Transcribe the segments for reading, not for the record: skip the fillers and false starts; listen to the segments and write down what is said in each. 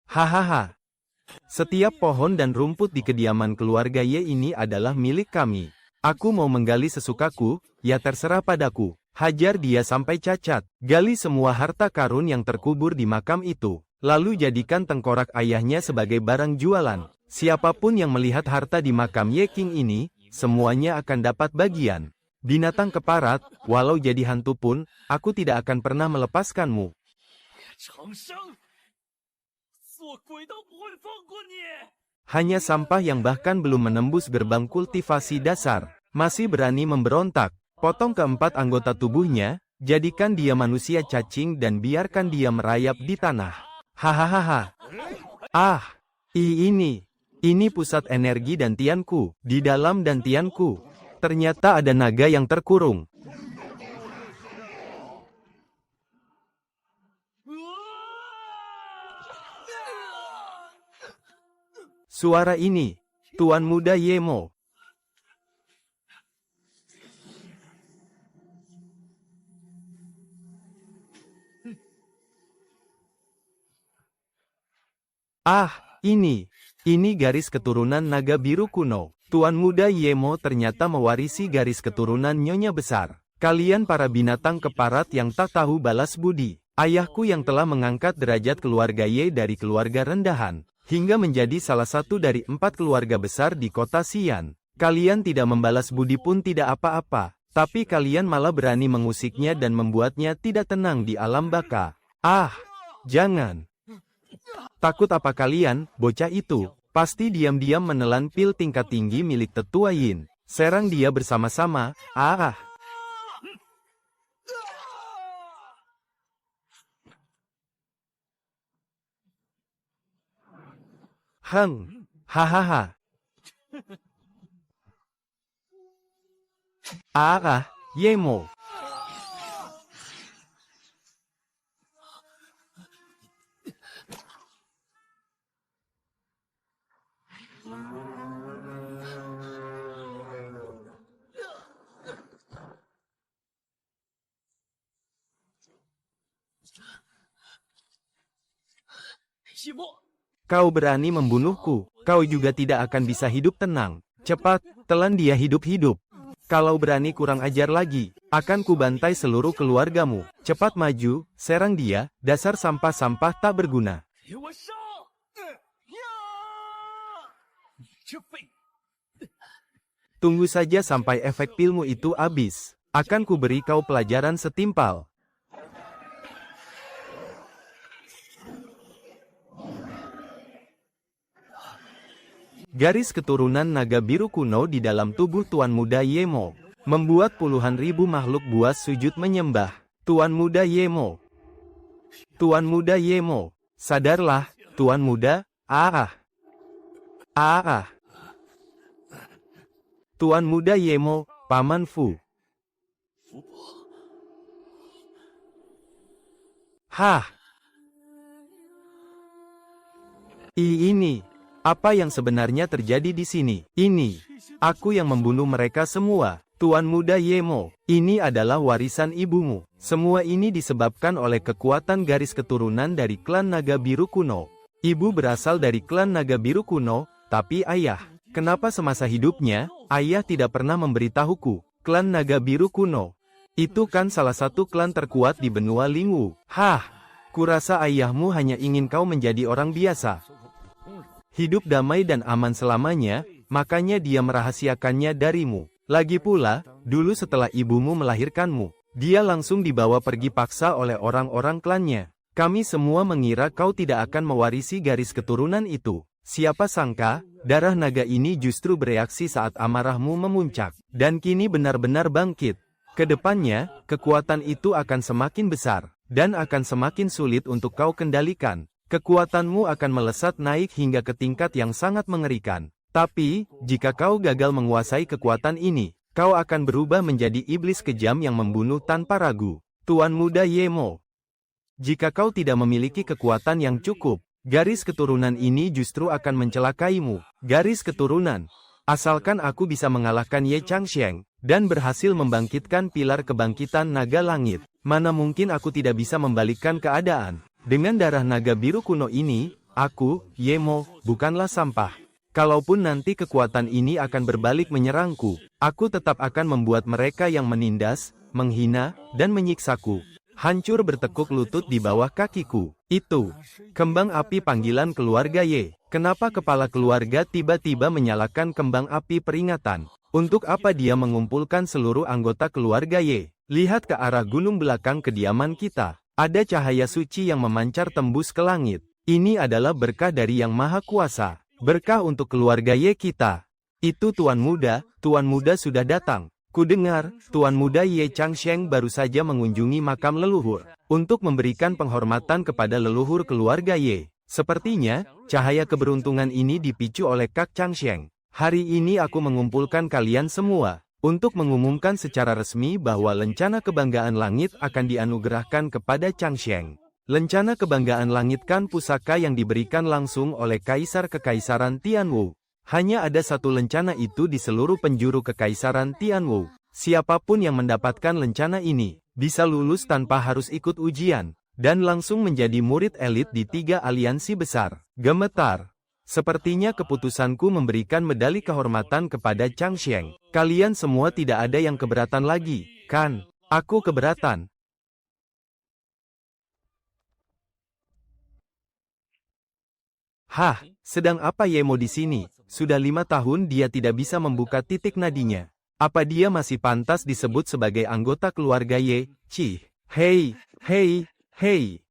Hahaha. Setiap pohon dan rumput di kediaman keluarga Ye ini adalah milik kami. Aku mau menggali sesukaku, ya terserah padaku. Hajar dia sampai cacat. Gali semua harta karun yang terkubur di makam itu. Lalu jadikan tengkorak ayahnya sebagai barang jualan. Siapapun yang melihat harta di makam Ye King ini, semuanya akan dapat bagian. Binatang keparat, walau jadi hantu pun, aku tidak akan pernah melepaskanmu. Hanya sampah yang bahkan belum menembus gerbang kultivasi dasar, masih berani memberontak. Potong keempat anggota tubuhnya, jadikan dia manusia cacing dan biarkan dia merayap di tanah. Hahaha. Ini pusat energi dantianku. Di dalam dantianku, ternyata ada naga yang terkurung. Suara ini, Tuan Muda Yemo. Ini garis keturunan naga biru kuno. Tuan Muda Yemo ternyata mewarisi garis keturunan Nyonya Besar. Kalian para binatang keparat yang tak tahu balas budi. Ayahku yang telah mengangkat derajat keluarga Ye dari keluarga rendahan, hingga menjadi salah satu dari 4 keluarga besar di kota Xi'an. Kalian tidak membalas budi pun tidak apa-apa, tapi kalian malah berani mengusiknya dan membuatnya tidak tenang di alam baka. Jangan. Takut apa kalian, bocah itu? Pasti diam-diam menelan pil tingkat tinggi milik tetua Yin. Serang dia bersama-sama. Hahaha. Yemo. Kau berani membunuhku, kau juga tidak akan bisa hidup tenang. Cepat, telan dia hidup-hidup. Kalau berani kurang ajar lagi, akan kubantai seluruh keluargamu. Cepat maju, serang dia, dasar sampah-sampah tak berguna. Tunggu saja sampai efek pilmu itu habis. Akan kuberi kau pelajaran setimpal. Garis keturunan naga biru kuno di dalam tubuh Tuan Muda Yemo membuat puluhan ribu makhluk buas sujud menyembah. Tuan Muda Yemo. Tuan Muda Yemo. Sadarlah, Tuan Muda. Tuan Muda Yemo, Paman Fu. Ini. Apa yang sebenarnya terjadi di sini? Ini. Aku yang membunuh mereka semua. Tuan Muda Yemo, ini adalah warisan ibumu. Semua ini disebabkan oleh kekuatan garis keturunan dari klan naga biru kuno. Ibu berasal dari klan naga biru kuno, tapi ayah. Kenapa semasa hidupnya, ayah tidak pernah memberitahuku? Klan naga biru kuno. Itu kan salah satu klan terkuat di benua Lingwu. Kurasa ayahmu hanya ingin kau menjadi orang biasa. Hidup damai dan aman selamanya, makanya dia merahasiakannya darimu. Lagi pula, dulu setelah ibumu melahirkanmu, dia langsung dibawa pergi paksa oleh orang-orang klannya. Kami semua mengira kau tidak akan mewarisi garis keturunan itu. Siapa sangka, darah naga ini justru bereaksi saat amarahmu memuncak, dan kini benar-benar bangkit. Kedepannya, kekuatan itu akan semakin besar, dan akan semakin sulit untuk kau kendalikan. Kekuatanmu akan melesat naik hingga ke tingkat yang sangat mengerikan. Tapi, jika kau gagal menguasai kekuatan ini, kau akan berubah menjadi iblis kejam yang membunuh tanpa ragu. Tuan Muda Yemo. Jika kau tidak memiliki kekuatan yang cukup, garis keturunan ini justru akan mencelakaimu. Garis keturunan. Asalkan aku bisa mengalahkan Ye Changsheng, dan berhasil membangkitkan pilar kebangkitan naga langit. Mana mungkin aku tidak bisa membalikkan keadaan. Dengan darah naga biru kuno ini, aku, Yemo, bukanlah sampah. Kalaupun nanti kekuatan ini akan berbalik menyerangku, aku tetap akan membuat mereka yang menindas, menghina, dan menyiksaku hancur bertekuk lutut di bawah kakiku. Itu kembang api panggilan keluarga Ye. Kenapa kepala keluarga tiba-tiba menyalakan kembang api peringatan? Untuk apa dia mengumpulkan seluruh anggota keluarga Ye? Lihat ke arah gunung belakang kediaman kita. Ada cahaya suci yang memancar tembus ke langit. Ini adalah berkah dari Yang Maha Kuasa. Berkah untuk keluarga Ye kita. Itu Tuan Muda sudah datang. Kudengar, Tuan Muda Ye Changsheng baru saja mengunjungi makam leluhur. Untuk memberikan penghormatan kepada leluhur keluarga Ye. Sepertinya, cahaya keberuntungan ini dipicu oleh Kak Changsheng. Hari ini aku mengumpulkan kalian semua, untuk mengumumkan secara resmi bahwa lencana kebanggaan langit akan dianugerahkan kepada Changsheng. Lencana kebanggaan langit kan pusaka yang diberikan langsung oleh Kaisar Kekaisaran Tianwu. Hanya ada satu lencana itu di seluruh penjuru Kekaisaran Tianwu. Siapapun yang mendapatkan lencana ini, bisa lulus tanpa harus ikut ujian, dan langsung menjadi murid elit di 3 aliansi besar. Gemetar. Sepertinya keputusanku memberikan medali kehormatan kepada Changsheng. Kalian semua tidak ada yang keberatan lagi, kan? Aku keberatan. Hah, sedang apa Yemo di sini? Sudah 5 tahun dia tidak bisa membuka titik nadinya. Apa dia masih pantas disebut sebagai anggota keluarga Ye? Cih. Hei, hei, hei.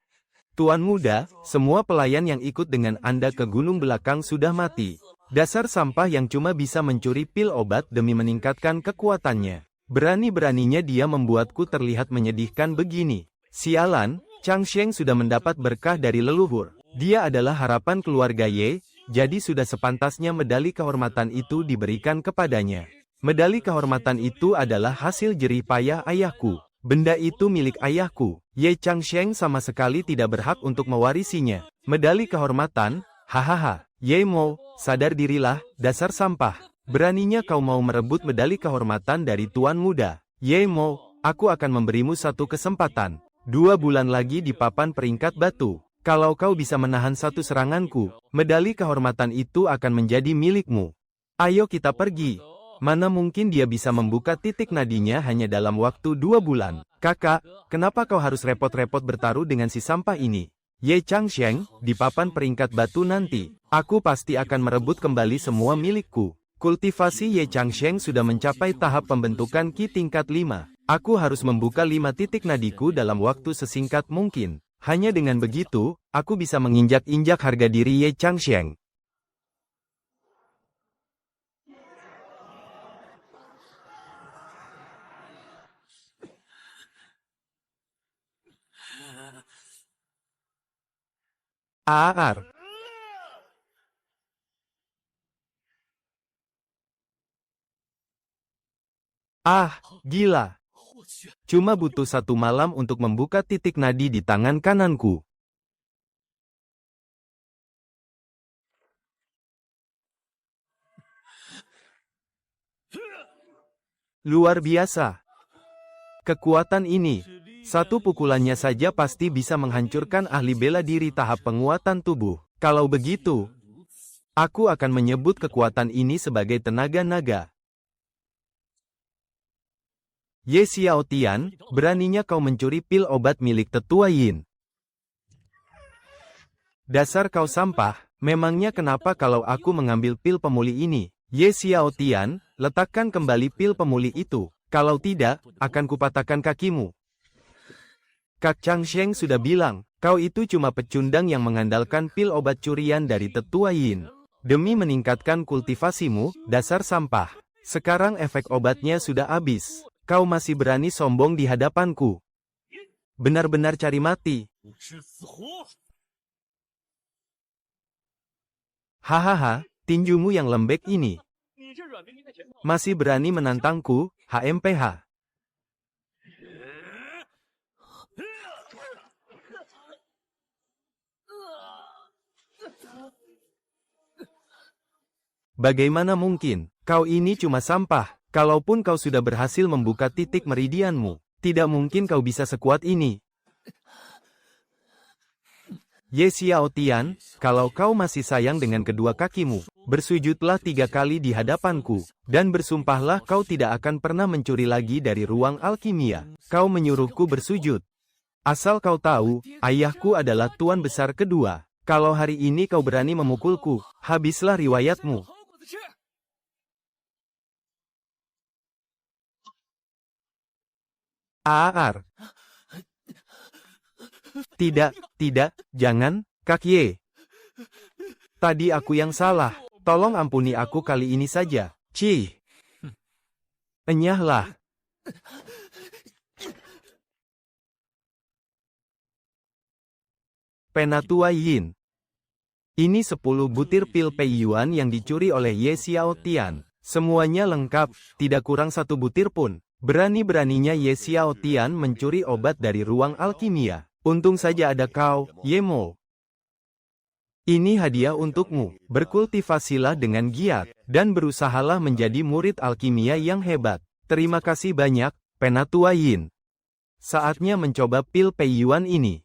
Tuan Muda, semua pelayan yang ikut dengan Anda ke gunung belakang sudah mati. Dasar sampah yang cuma bisa mencuri pil obat demi meningkatkan kekuatannya. Berani-beraninya dia membuatku terlihat menyedihkan begini. Sialan, Changsheng sudah mendapat berkah dari leluhur. Dia adalah harapan keluarga Ye, jadi sudah sepantasnya medali kehormatan itu diberikan kepadanya. Medali kehormatan itu adalah hasil jerih payah ayahku. Benda itu milik ayahku. Ye Changsheng sama sekali tidak berhak untuk mewarisinya. Medali kehormatan? Hahaha. Ye Mo, sadar dirilah, dasar sampah. Beraninya kau mau merebut medali kehormatan dari Tuan Muda. Ye Mo, aku akan memberimu satu kesempatan. 2 bulan lagi di papan peringkat batu. Kalau kau bisa menahan satu seranganku, medali kehormatan itu akan menjadi milikmu. Ayo kita pergi. Mana mungkin dia bisa membuka titik nadinya hanya dalam waktu 2 bulan. Kakak, kenapa kau harus repot-repot bertaruh dengan si sampah ini? Ye Changsheng, di papan peringkat batu nanti, aku pasti akan merebut kembali semua milikku. Kultivasi Ye Changsheng sudah mencapai tahap pembentukan Qi tingkat 5. Aku harus membuka 5 titik nadiku dalam waktu sesingkat mungkin. Hanya dengan begitu, aku bisa menginjak-injak harga diri Ye Changsheng. Aar. Ah, gila. Cuma butuh 1 malam untuk membuka titik nadi di tangan kananku. Luar biasa. Kekuatan ini, satu pukulannya saja pasti bisa menghancurkan ahli bela diri tahap penguatan tubuh. Kalau begitu, aku akan menyebut kekuatan ini sebagai tenaga naga. Ye Xiaotian, beraninya kau mencuri pil obat milik tetua Yin. Dasar kau sampah, memangnya kenapa kalau aku mengambil pil pemulih ini? Ye Xiaotian, letakkan kembali pil pemulih itu. Kalau tidak, akan kupatahkan kakimu. Kak Changsheng sudah bilang, kau itu cuma pecundang yang mengandalkan pil obat curian dari tetua Yin. Demi meningkatkan kultivasimu, dasar sampah. Sekarang efek obatnya sudah habis. Kau masih berani sombong di hadapanku. Benar-benar cari mati. Hahaha, tinjumu yang lembek ini. Masih berani menantangku, HMPH. Bagaimana mungkin? Kau ini cuma sampah. Kalaupun kau sudah berhasil membuka titik meridianmu, tidak mungkin kau bisa sekuat ini. Ye Xiaotian, kalau kau masih sayang dengan kedua kakimu, bersujudlah 3 kali di hadapanku, dan bersumpahlah kau tidak akan pernah mencuri lagi dari ruang alkimia. Kau menyuruhku bersujud. Asal kau tahu, ayahku adalah tuan besar kedua. Kalau hari ini kau berani memukulku, habislah riwayatmu. Aar. Tidak, jangan, Kak Ye. Tadi aku yang salah. Tolong ampuni aku kali ini saja. Cih. Enyahlah. Penatua Yin. Ini 10 butir pil Pei Yuan yang dicuri oleh Ye Xiaotian. Semuanya lengkap, tidak kurang 1 butir pun. Berani-beraninya Ye Xiaotian mencuri obat dari ruang alkimia. Untung saja ada kau, Ye Mo. Ini hadiah untukmu. Berkultivasilah dengan giat, dan berusahalah menjadi murid alkimia yang hebat. Terima kasih banyak, Penatua Yin. Saatnya mencoba pil Pei Yuan ini.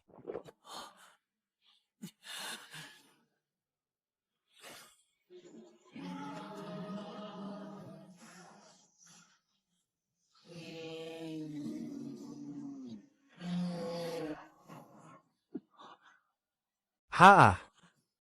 Haa!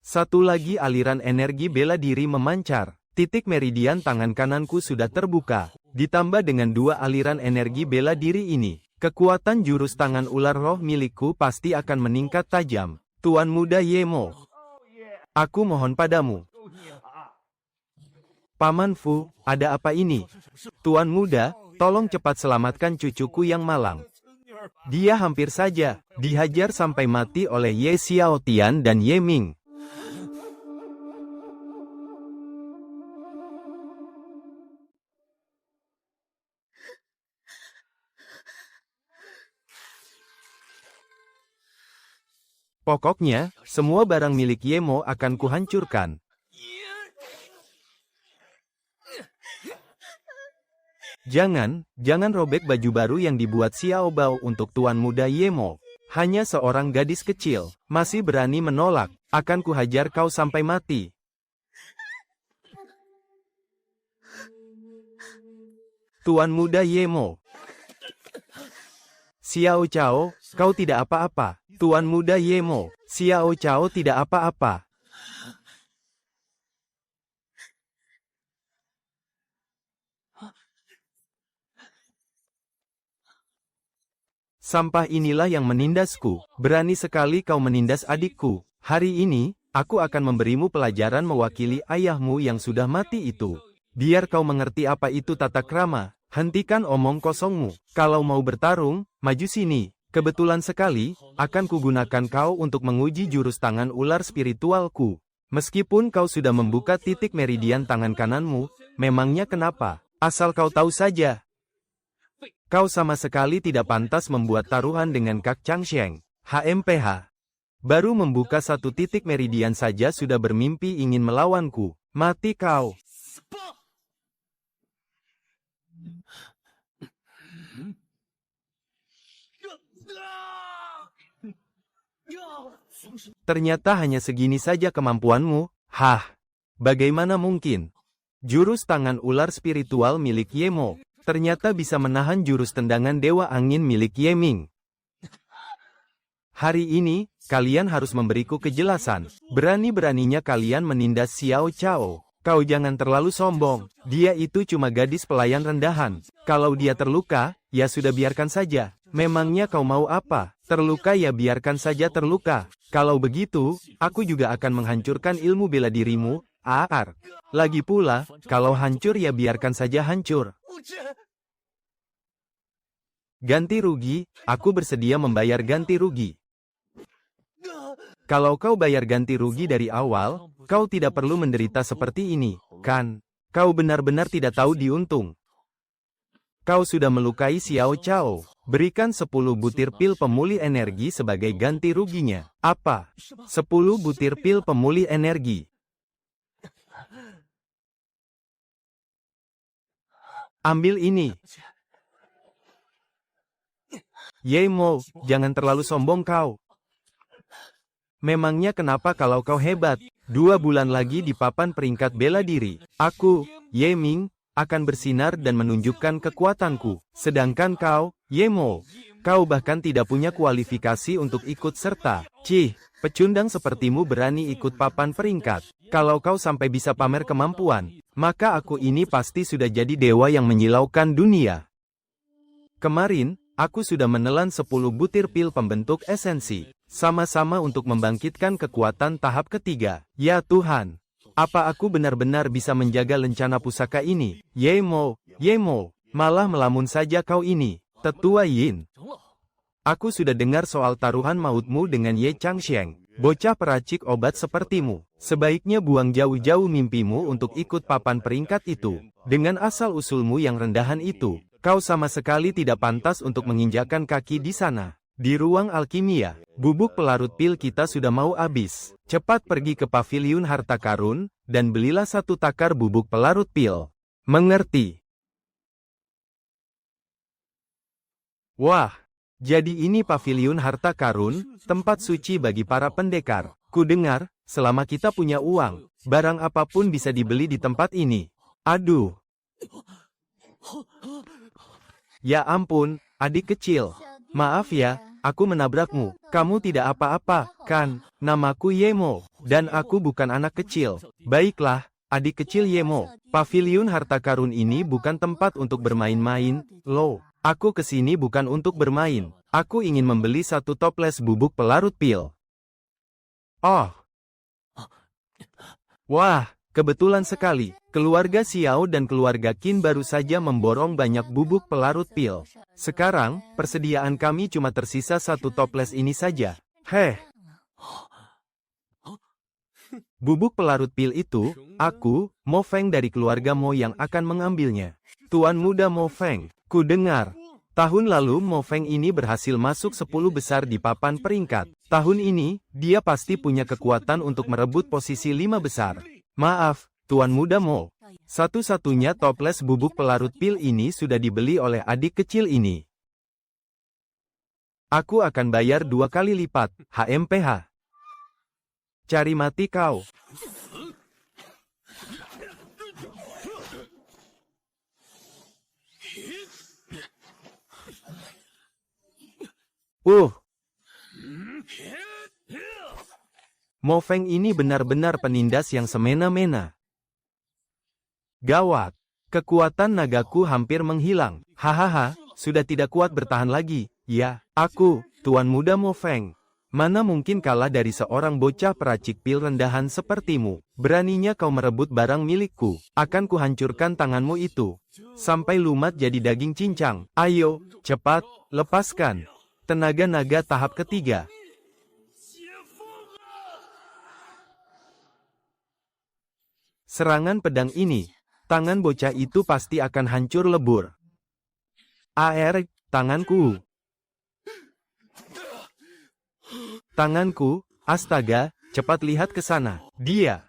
Satu lagi aliran energi bela diri memancar. Titik meridian tangan kananku sudah terbuka. Ditambah dengan 2 aliran energi bela diri ini, kekuatan jurus tangan ular roh milikku pasti akan meningkat tajam. Tuan muda Ye Mo. Aku mohon padamu. Paman Fu, ada apa ini? Tuan muda, tolong cepat selamatkan cucuku yang malang. Dia hampir saja dihajar sampai mati oleh Ye Xiaotian dan Ye Ming. Pokoknya, semua barang milik Ye Mo akan kuhancurkan. Jangan robek baju baru yang dibuat Xiao Bao untuk tuan muda Ye Mo. Hanya seorang gadis kecil, masih berani menolak, akan kuhajar kau sampai mati. Tuan muda Ye Mo. Xiao Cao, kau tidak apa-apa. Tuan muda Ye Mo, Xiao Cao tidak apa-apa. Sampah inilah yang menindasku. Berani sekali kau menindas adikku. Hari ini, aku akan memberimu pelajaran mewakili ayahmu yang sudah mati itu. Biar kau mengerti apa itu tata krama. Hentikan omong kosongmu. Kalau mau bertarung, maju sini. Kebetulan sekali, akan kugunakan kau untuk menguji jurus tangan ular spiritualku. Meskipun kau sudah membuka titik meridian tangan kananmu, memangnya kenapa? Asal kau tahu saja. Kau sama sekali tidak pantas membuat taruhan dengan Kak Changsheng. HMPH. Baru membuka 1 titik meridian saja sudah bermimpi ingin melawanku. Mati kau. Ternyata hanya segini saja kemampuanmu. Hah? Bagaimana mungkin? Jurus tangan ular spiritual milik Ye Mo ternyata bisa menahan jurus tendangan dewa angin milik Ye Ming. Hari ini, kalian harus memberiku kejelasan. Berani-beraninya kalian menindas Xiao Cao. Kau jangan terlalu sombong. Dia itu cuma gadis pelayan rendahan. Kalau dia terluka, ya sudah biarkan saja. Memangnya kau mau apa? Terluka ya biarkan saja terluka. Kalau begitu, aku juga akan menghancurkan ilmu bela dirimu. Aar. Lagi pula, kalau hancur ya biarkan saja hancur. Ganti rugi, aku bersedia membayar ganti rugi. Kalau kau bayar ganti rugi dari awal, kau tidak perlu menderita seperti ini, kan? Kau benar-benar tidak tahu diuntung. Kau sudah melukai Xiao Cao. Berikan 10 butir pil pemulih energi sebagai ganti ruginya. Apa? 10 butir pil pemulih energi. Ambil ini. Ye Mo, jangan terlalu sombong kau. Memangnya kenapa kalau kau hebat? 2 bulan lagi di papan peringkat bela diri, aku, Ye Ming, akan bersinar dan menunjukkan kekuatanku. Sedangkan kau, Ye Mo, kau bahkan tidak punya kualifikasi untuk ikut serta. Cih, pecundang sepertimu berani ikut papan peringkat. Kalau kau sampai bisa pamer kemampuan, maka aku ini pasti sudah jadi dewa yang menyilaukan dunia. Kemarin, aku sudah menelan 10 butir pil pembentuk esensi. Sama-sama untuk membangkitkan kekuatan tahap ketiga. Ya Tuhan, apa aku benar-benar bisa menjaga lencana pusaka ini? Ye Mo, malah melamun saja kau ini, Tetua Yin. Aku sudah dengar soal taruhan mautmu dengan Ye Changsheng, bocah peracik obat sepertimu. Sebaiknya buang jauh-jauh mimpimu untuk ikut papan peringkat itu. Dengan asal-usulmu yang rendahan itu, kau sama sekali tidak pantas untuk menginjakkan kaki di sana. Di ruang alkimia, bubuk pelarut pil kita sudah mau habis. Cepat pergi ke paviliun harta karun, dan belilah 1 takar bubuk pelarut pil. Mengerti? Wah, jadi ini paviliun harta karun, tempat suci bagi para pendekar. Ku dengar, selama kita punya uang, barang apapun bisa dibeli di tempat ini. Aduh. Ya ampun, adik kecil. Maaf ya, aku menabrakmu. Kamu tidak apa-apa, kan? Namaku Ye Mo, dan aku bukan anak kecil. Baiklah, adik kecil Ye Mo. Paviliun harta karun ini bukan tempat untuk bermain-main, loh. Aku kesini bukan untuk bermain. Aku ingin membeli 1 toples bubuk pelarut pil. Oh. Wah, kebetulan sekali. Keluarga Xiao dan keluarga Qin baru saja memborong banyak bubuk pelarut pil. Sekarang, persediaan kami cuma tersisa 1 toples ini saja. Heh. Bubuk pelarut pil itu, aku, Mo Feng dari keluarga Mo yang akan mengambilnya. Tuan muda Mo Feng, ku dengar. Tahun lalu Mo Feng ini berhasil masuk 10 besar di papan peringkat. Tahun ini, dia pasti punya kekuatan untuk merebut posisi 5 besar. Maaf, Tuan muda Mo. Satu-satunya toples bubuk pelarut pil ini sudah dibeli oleh adik kecil ini. Aku akan bayar 2 kali lipat, HMPH. Cari mati kau. Mo Feng ini benar-benar penindas yang semena-mena. Gawat, kekuatan nagaku hampir menghilang. Hahaha, sudah tidak kuat bertahan lagi. Ya, aku, Tuan muda Mo Feng. Mana mungkin kalah dari seorang bocah peracik pil rendahan sepertimu. Beraninya kau merebut barang milikku. Akan kuhancurkan tanganmu itu. Sampai lumat jadi daging cincang. Ayo, cepat, lepaskan. Tenaga naga tahap ketiga. Serangan pedang ini, tangan bocah itu pasti akan hancur lebur. Tanganku. Tanganku, astaga, cepat lihat ke sana. Dia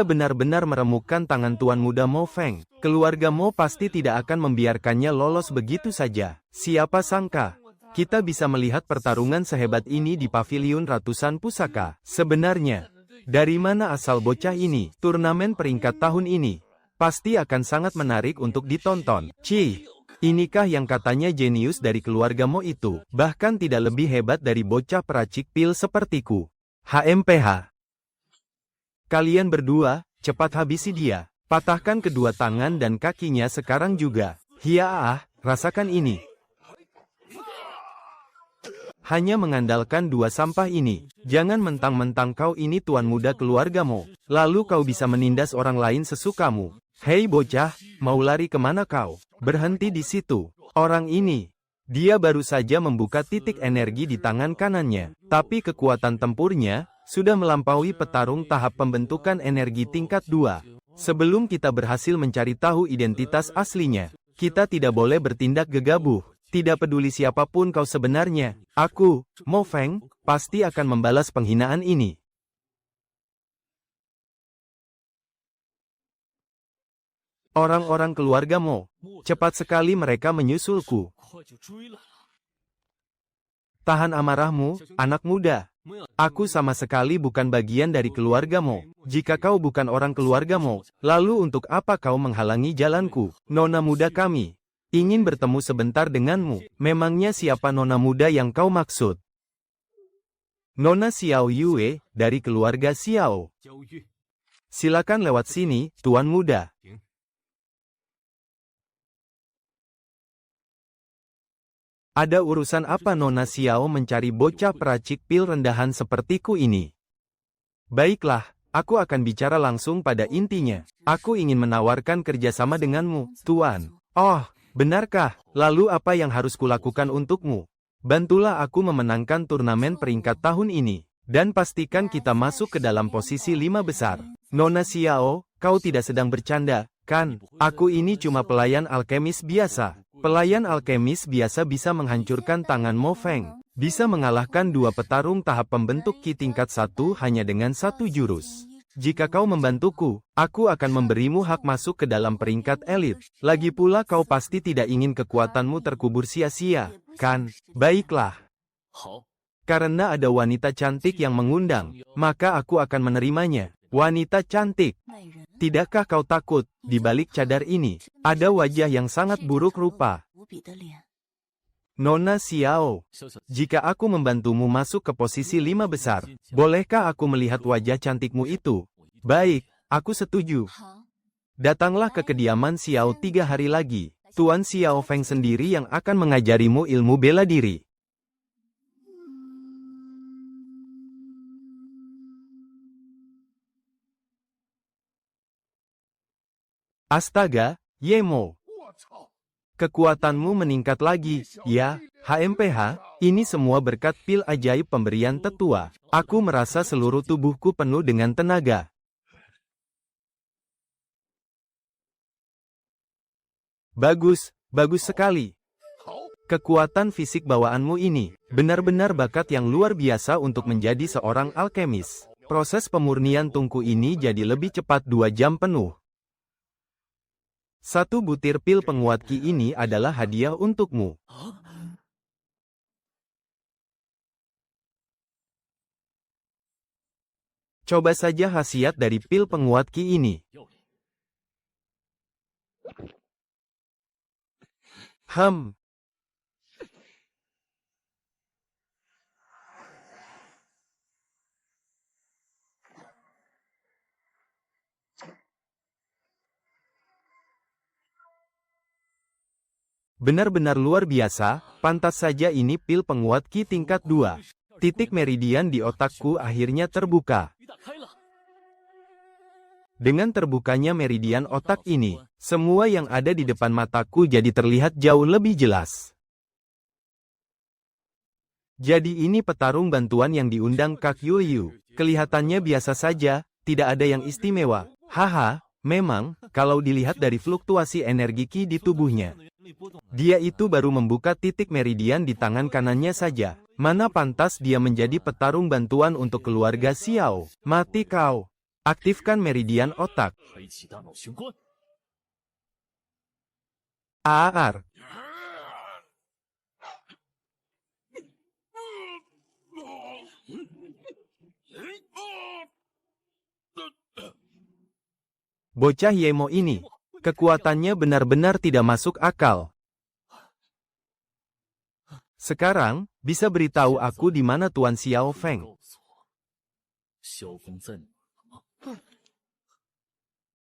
benar-benar meremukkan tangan Tuan muda Mo Feng. Keluarga Mo pasti tidak akan membiarkannya lolos begitu saja. Siapa sangka, kita bisa melihat pertarungan sehebat ini di paviliun ratusan pusaka. Sebenarnya, dari mana asal bocah ini? Turnamen peringkat tahun ini pasti akan sangat menarik untuk ditonton. Cih, inikah yang katanya jenius dari keluarga Mo itu? Bahkan tidak lebih hebat dari bocah peracik pil sepertiku. HMPH. Kalian berdua, cepat habisi dia. Patahkan kedua tangan dan kakinya sekarang juga. Hiaah, rasakan ini. Hanya mengandalkan 2 sampah ini. Jangan mentang-mentang kau ini tuan muda keluargamu, lalu kau bisa menindas orang lain sesukamu. Hei bocah, mau lari kemana kau? Berhenti di situ. Orang ini, dia baru saja membuka titik energi di tangan kanannya. Tapi kekuatan tempurnya, sudah melampaui petarung tahap pembentukan energi tingkat 2. Sebelum kita berhasil mencari tahu identitas aslinya, kita tidak boleh bertindak gegabah. Tidak peduli siapapun kau sebenarnya, aku, Mo Feng, pasti akan membalas penghinaan ini. Orang-orang keluarga Mo. Cepat sekali mereka menyusulku. Tahan amarahmu, anak muda. Aku sama sekali bukan bagian dari keluargamu. Jika kau bukan orang keluargamu, lalu untuk apa kau menghalangi jalanku? Nona muda kami ingin bertemu sebentar denganmu. Memangnya siapa nona muda yang kau maksud? Nona Xiao Yue, dari keluarga Xiao. Silakan lewat sini, tuan muda. Ada urusan apa Nona Xiao mencari bocah peracik pil rendahan sepertiku ini? Baiklah, aku akan bicara langsung pada intinya. Aku ingin menawarkan kerjasama denganmu, Tuan. Oh, benarkah? Lalu apa yang harus kulakukan untukmu? Bantulah aku memenangkan turnamen peringkat tahun ini. Dan pastikan kita masuk ke dalam posisi 5 besar. Nona Xiao, kau tidak sedang bercanda, kan? Aku ini cuma pelayan alkemis biasa. Pelayan alkemis biasa bisa menghancurkan tangan Mo Feng. Bisa mengalahkan 2 petarung tahap pembentuk Qi tingkat 1 hanya dengan 1 jurus. Jika kau membantuku, aku akan memberimu hak masuk ke dalam peringkat elit. Lagi pula kau pasti tidak ingin kekuatanmu terkubur sia-sia, kan? Baiklah. Karena ada wanita cantik yang mengundang, maka aku akan menerimanya. Wanita cantik. Tidakkah kau takut, di balik cadar ini, ada wajah yang sangat buruk rupa? Nona Xiao, jika aku membantumu masuk ke posisi 5 besar, bolehkah aku melihat wajah cantikmu itu? Baik, aku setuju. Datanglah ke kediaman Xiao 3 hari lagi. Tuan Xiao Feng sendiri yang akan mengajarimu ilmu bela diri. Astaga, Yemo. Kekuatanmu meningkat lagi, ya, HMPH, ini semua berkat pil ajaib pemberian tetua. Aku merasa seluruh tubuhku penuh dengan tenaga. Bagus, bagus sekali. Kekuatan fisik bawaanmu ini, benar-benar bakat yang luar biasa untuk menjadi seorang alkemis. Proses pemurnian tungku ini jadi lebih cepat 2 jam penuh. 1 butir pil penguat Qi ini adalah hadiah untukmu. Coba saja khasiat dari pil penguat Qi ini. Benar-benar luar biasa, pantas saja ini pil penguat Qi tingkat 2. Titik meridian di otakku akhirnya terbuka. Dengan terbukanya meridian otak ini, semua yang ada di depan mataku jadi terlihat jauh lebih jelas. Jadi ini petarung bantuan yang diundang Kak Yuyu. Kelihatannya biasa saja, tidak ada yang istimewa. Haha, memang, kalau dilihat dari fluktuasi energi Qi di tubuhnya. Dia itu baru membuka titik meridian di tangan kanannya saja. Mana pantas dia menjadi petarung bantuan untuk keluarga Xiao. Mati kau. Aktifkan meridian otak. Aar. Bocah Yemo ini, kekuatannya benar-benar tidak masuk akal. Sekarang, bisa beritahu aku di mana Tuan Xiao Feng?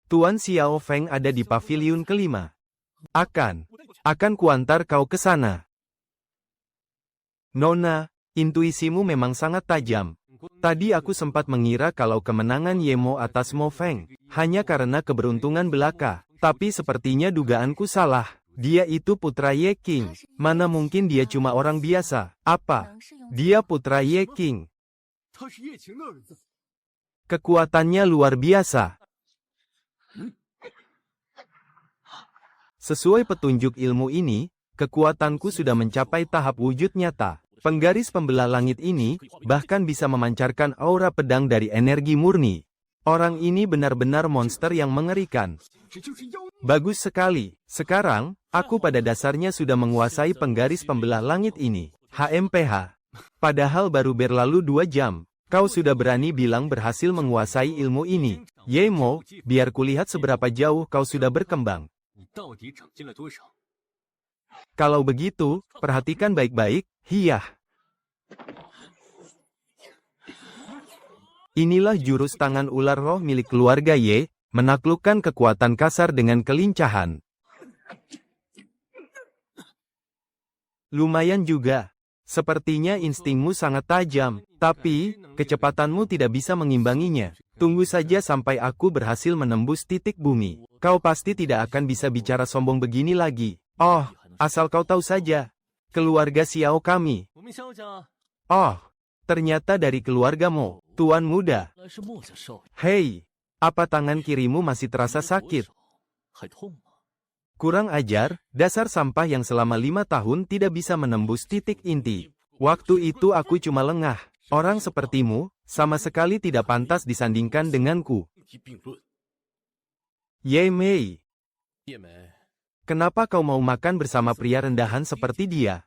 Tuan Xiao Feng ada di paviliun kelima. Akan kuantar kau ke sana. Nona, intuisimu memang sangat tajam. Tadi aku sempat mengira kalau kemenangan Yemo atas Mo Feng hanya karena keberuntungan belaka. Tapi sepertinya dugaanku salah. Dia itu putra Ye King. Mana mungkin dia cuma orang biasa? Apa? Dia putra Ye King. Kekuatannya luar biasa. Sesuai petunjuk ilmu ini, kekuatanku sudah mencapai tahap wujud nyata. Penggaris pembelah langit ini, bahkan bisa memancarkan aura pedang dari energi murni. Orang ini benar-benar monster yang mengerikan. Bagus sekali. Sekarang, aku pada dasarnya sudah menguasai penggaris pembelah langit ini. HMPH. Padahal baru berlalu 2 jam. Kau sudah berani bilang berhasil menguasai ilmu ini. Yemo, biar kulihat seberapa jauh kau sudah berkembang. Kalau begitu, perhatikan baik-baik, hiyah. Inilah jurus tangan ular roh milik keluarga Ye, menaklukkan kekuatan kasar dengan kelincahan. Lumayan juga. Sepertinya instingmu sangat tajam, tapi kecepatanmu tidak bisa mengimbanginya. Tunggu saja sampai aku berhasil menembus titik bumi. Kau pasti tidak akan bisa bicara sombong begini lagi. Oh, asal kau tahu saja. Keluarga Xiao kami. Oh, ternyata dari keluargamu, Tuan Muda. Hei, apa tangan kirimu masih terasa sakit? Kurang ajar, dasar sampah yang selama 5 tahun tidak bisa menembus titik inti. Waktu itu aku cuma lengah. Orang sepertimu, sama sekali tidak pantas disandingkan denganku. Ye Mei. Kenapa kau mau makan bersama pria rendahan seperti dia?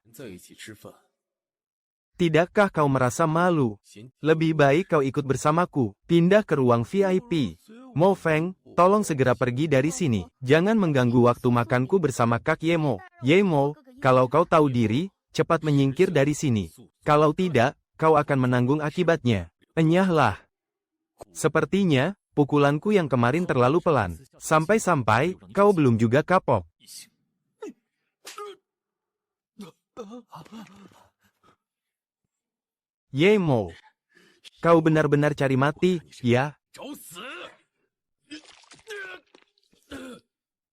Tidakkah kau merasa malu? Lebih baik kau ikut bersamaku, pindah ke ruang VIP. Mo Feng, tolong segera pergi dari sini. Jangan mengganggu waktu makanku bersama Kak Yemo. Yemo, kalau kau tahu diri, cepat menyingkir dari sini. Kalau tidak, kau akan menanggung akibatnya. Enyahlah. Sepertinya, pukulanku yang kemarin terlalu pelan. Sampai-sampai, kau belum juga kapok. Yemo, kau benar-benar cari mati, ya?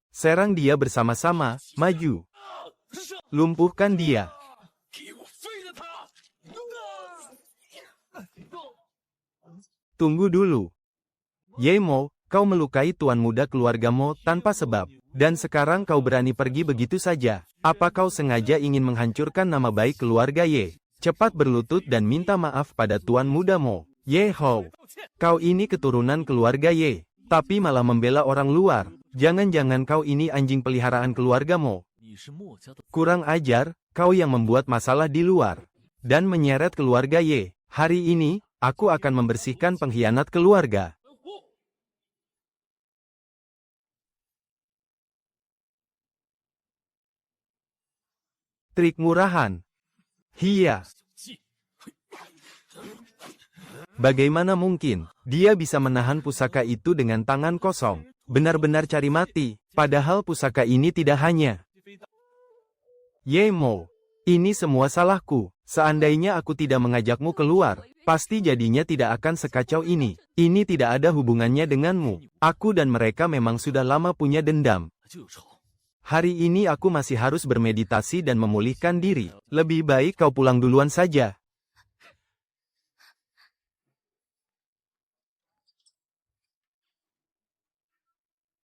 Serang dia bersama-sama, maju. Lumpuhkan dia. Tunggu dulu. Yemo, kau melukai tuan muda keluargamu tanpa sebab. Dan sekarang kau berani pergi begitu saja. Apa kau sengaja ingin menghancurkan nama baik keluarga Ye? Cepat berlutut dan minta maaf pada tuan mudamu. Ye Hou. Kau ini keturunan keluarga Ye, tapi malah membela orang luar. Jangan-jangan kau ini anjing peliharaan keluargamu. Kurang ajar, kau yang membuat masalah di luar. Dan menyeret keluarga Ye. Hari ini, aku akan membersihkan pengkhianat keluarga. Trik murahan. Hia. Bagaimana mungkin dia bisa menahan pusaka itu dengan tangan kosong? Benar-benar cari mati, padahal pusaka ini tidak hanya. Yemo, ini semua salahku. Seandainya aku tidak mengajakmu keluar, pasti jadinya tidak akan sekacau ini. Ini tidak ada hubungannya denganmu. Aku dan mereka memang sudah lama punya dendam. Hari ini aku masih harus bermeditasi dan memulihkan diri. Lebih baik kau pulang duluan saja.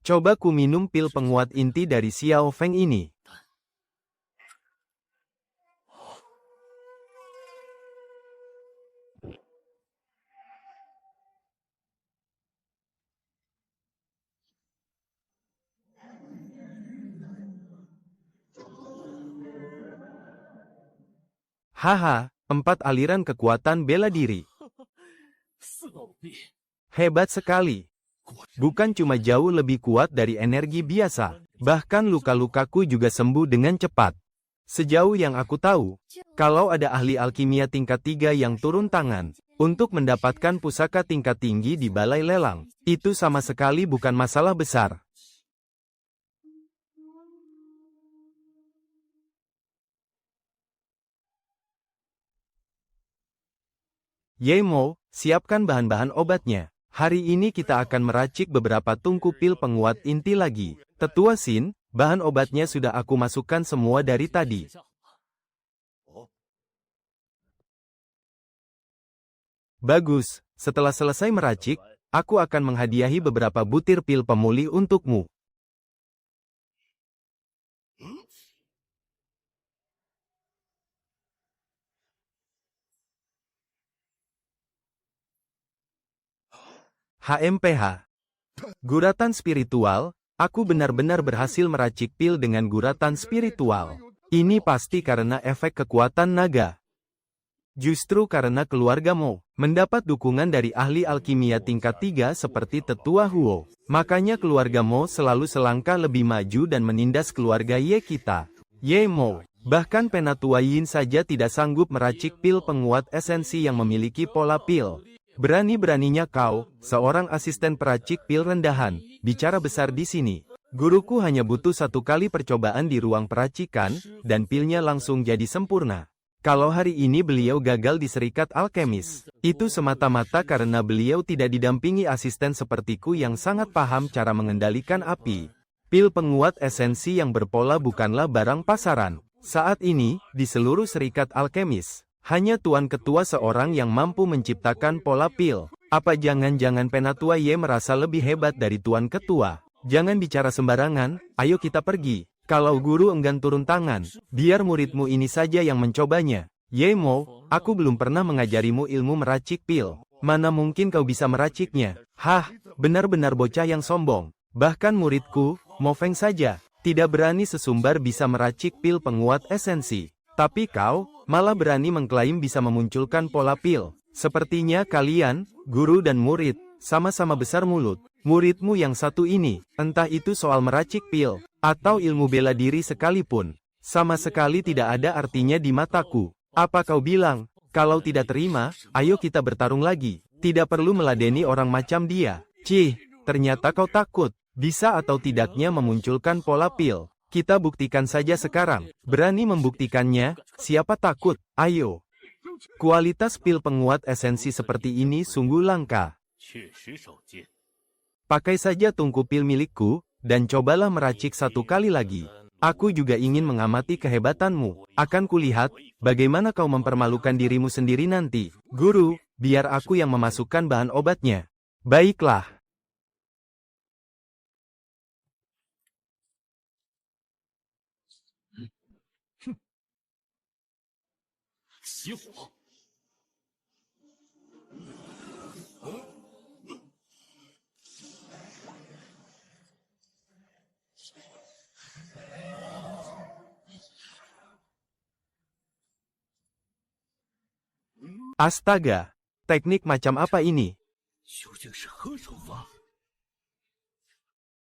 Coba ku minum pil penguat inti dari Xiao Feng ini. Haha, 4 aliran kekuatan bela diri. Hebat sekali. Bukan cuma jauh lebih kuat dari energi biasa, bahkan luka-lukaku juga sembuh dengan cepat. Sejauh yang aku tahu, kalau ada ahli alkimia tingkat 3 yang turun tangan, untuk mendapatkan pusaka tingkat tinggi di balai lelang, itu sama sekali bukan masalah besar. Yemo, siapkan bahan-bahan obatnya. Hari ini kita akan meracik beberapa tungku pil penguat inti lagi. Tetua Xin, bahan obatnya sudah aku masukkan semua dari tadi. Bagus, setelah selesai meracik, aku akan menghadiahi beberapa butir pil pemulih untukmu. HMPH. Guratan spiritual, Aku benar-benar berhasil meracik pil dengan guratan spiritual. Ini pasti karena efek kekuatan naga. Justru karena keluargamu mendapat dukungan dari ahli alkimia tingkat 3 seperti Tetua Huo. Makanya keluargamu selalu selangkah lebih maju dan menindas keluarga Ye kita. Ye Mo. Bahkan Penatua Yin saja tidak sanggup meracik pil penguat esensi yang memiliki pola pil. Berani-beraninya kau, seorang asisten peracik pil rendahan, bicara besar di sini. Guruku hanya butuh 1 kali percobaan di ruang peracikan, dan pilnya langsung jadi sempurna. Kalau hari ini beliau gagal di serikat alkemis, itu semata-mata karena beliau tidak didampingi asisten sepertiku yang sangat paham cara mengendalikan api. Pil penguat esensi yang berpola bukanlah barang pasaran. Saat ini, di seluruh serikat alkemis, hanya Tuan Ketua seorang yang mampu menciptakan pola pil. Apa jangan-jangan Penatua Ye merasa lebih hebat dari Tuan Ketua? Jangan bicara sembarangan, ayo kita pergi. Kalau guru enggan turun tangan, biar muridmu ini saja yang mencobanya. Ye Mo, aku belum pernah mengajarimu ilmu meracik pil. Mana mungkin kau bisa meraciknya? Hah, benar-benar bocah yang sombong. Bahkan muridku, Mo Feng saja, tidak berani sesumbar bisa meracik pil penguat esensi. Tapi kau, malah berani mengklaim bisa memunculkan pola pil. Sepertinya kalian, guru dan murid, sama-sama besar mulut. Muridmu yang satu ini, entah itu soal meracik pil, atau ilmu bela diri sekalipun, sama sekali tidak ada artinya di mataku. Apa kau bilang? Kalau tidak terima, ayo kita bertarung lagi. Tidak perlu meladeni orang macam dia. Cih, ternyata kau takut. Bisa atau tidaknya memunculkan pola pil. Kita buktikan saja sekarang. Berani membuktikannya, siapa takut? Ayo. Kualitas pil penguat esensi seperti ini sungguh langka. Pakai saja tungku pil milikku, dan cobalah meracik 1 kali lagi. Aku juga ingin mengamati kehebatanmu. Akan kulihat, bagaimana kau mempermalukan dirimu sendiri nanti. Guru, biar aku yang memasukkan bahan obatnya. Baiklah. Astaga, teknik macam apa ini?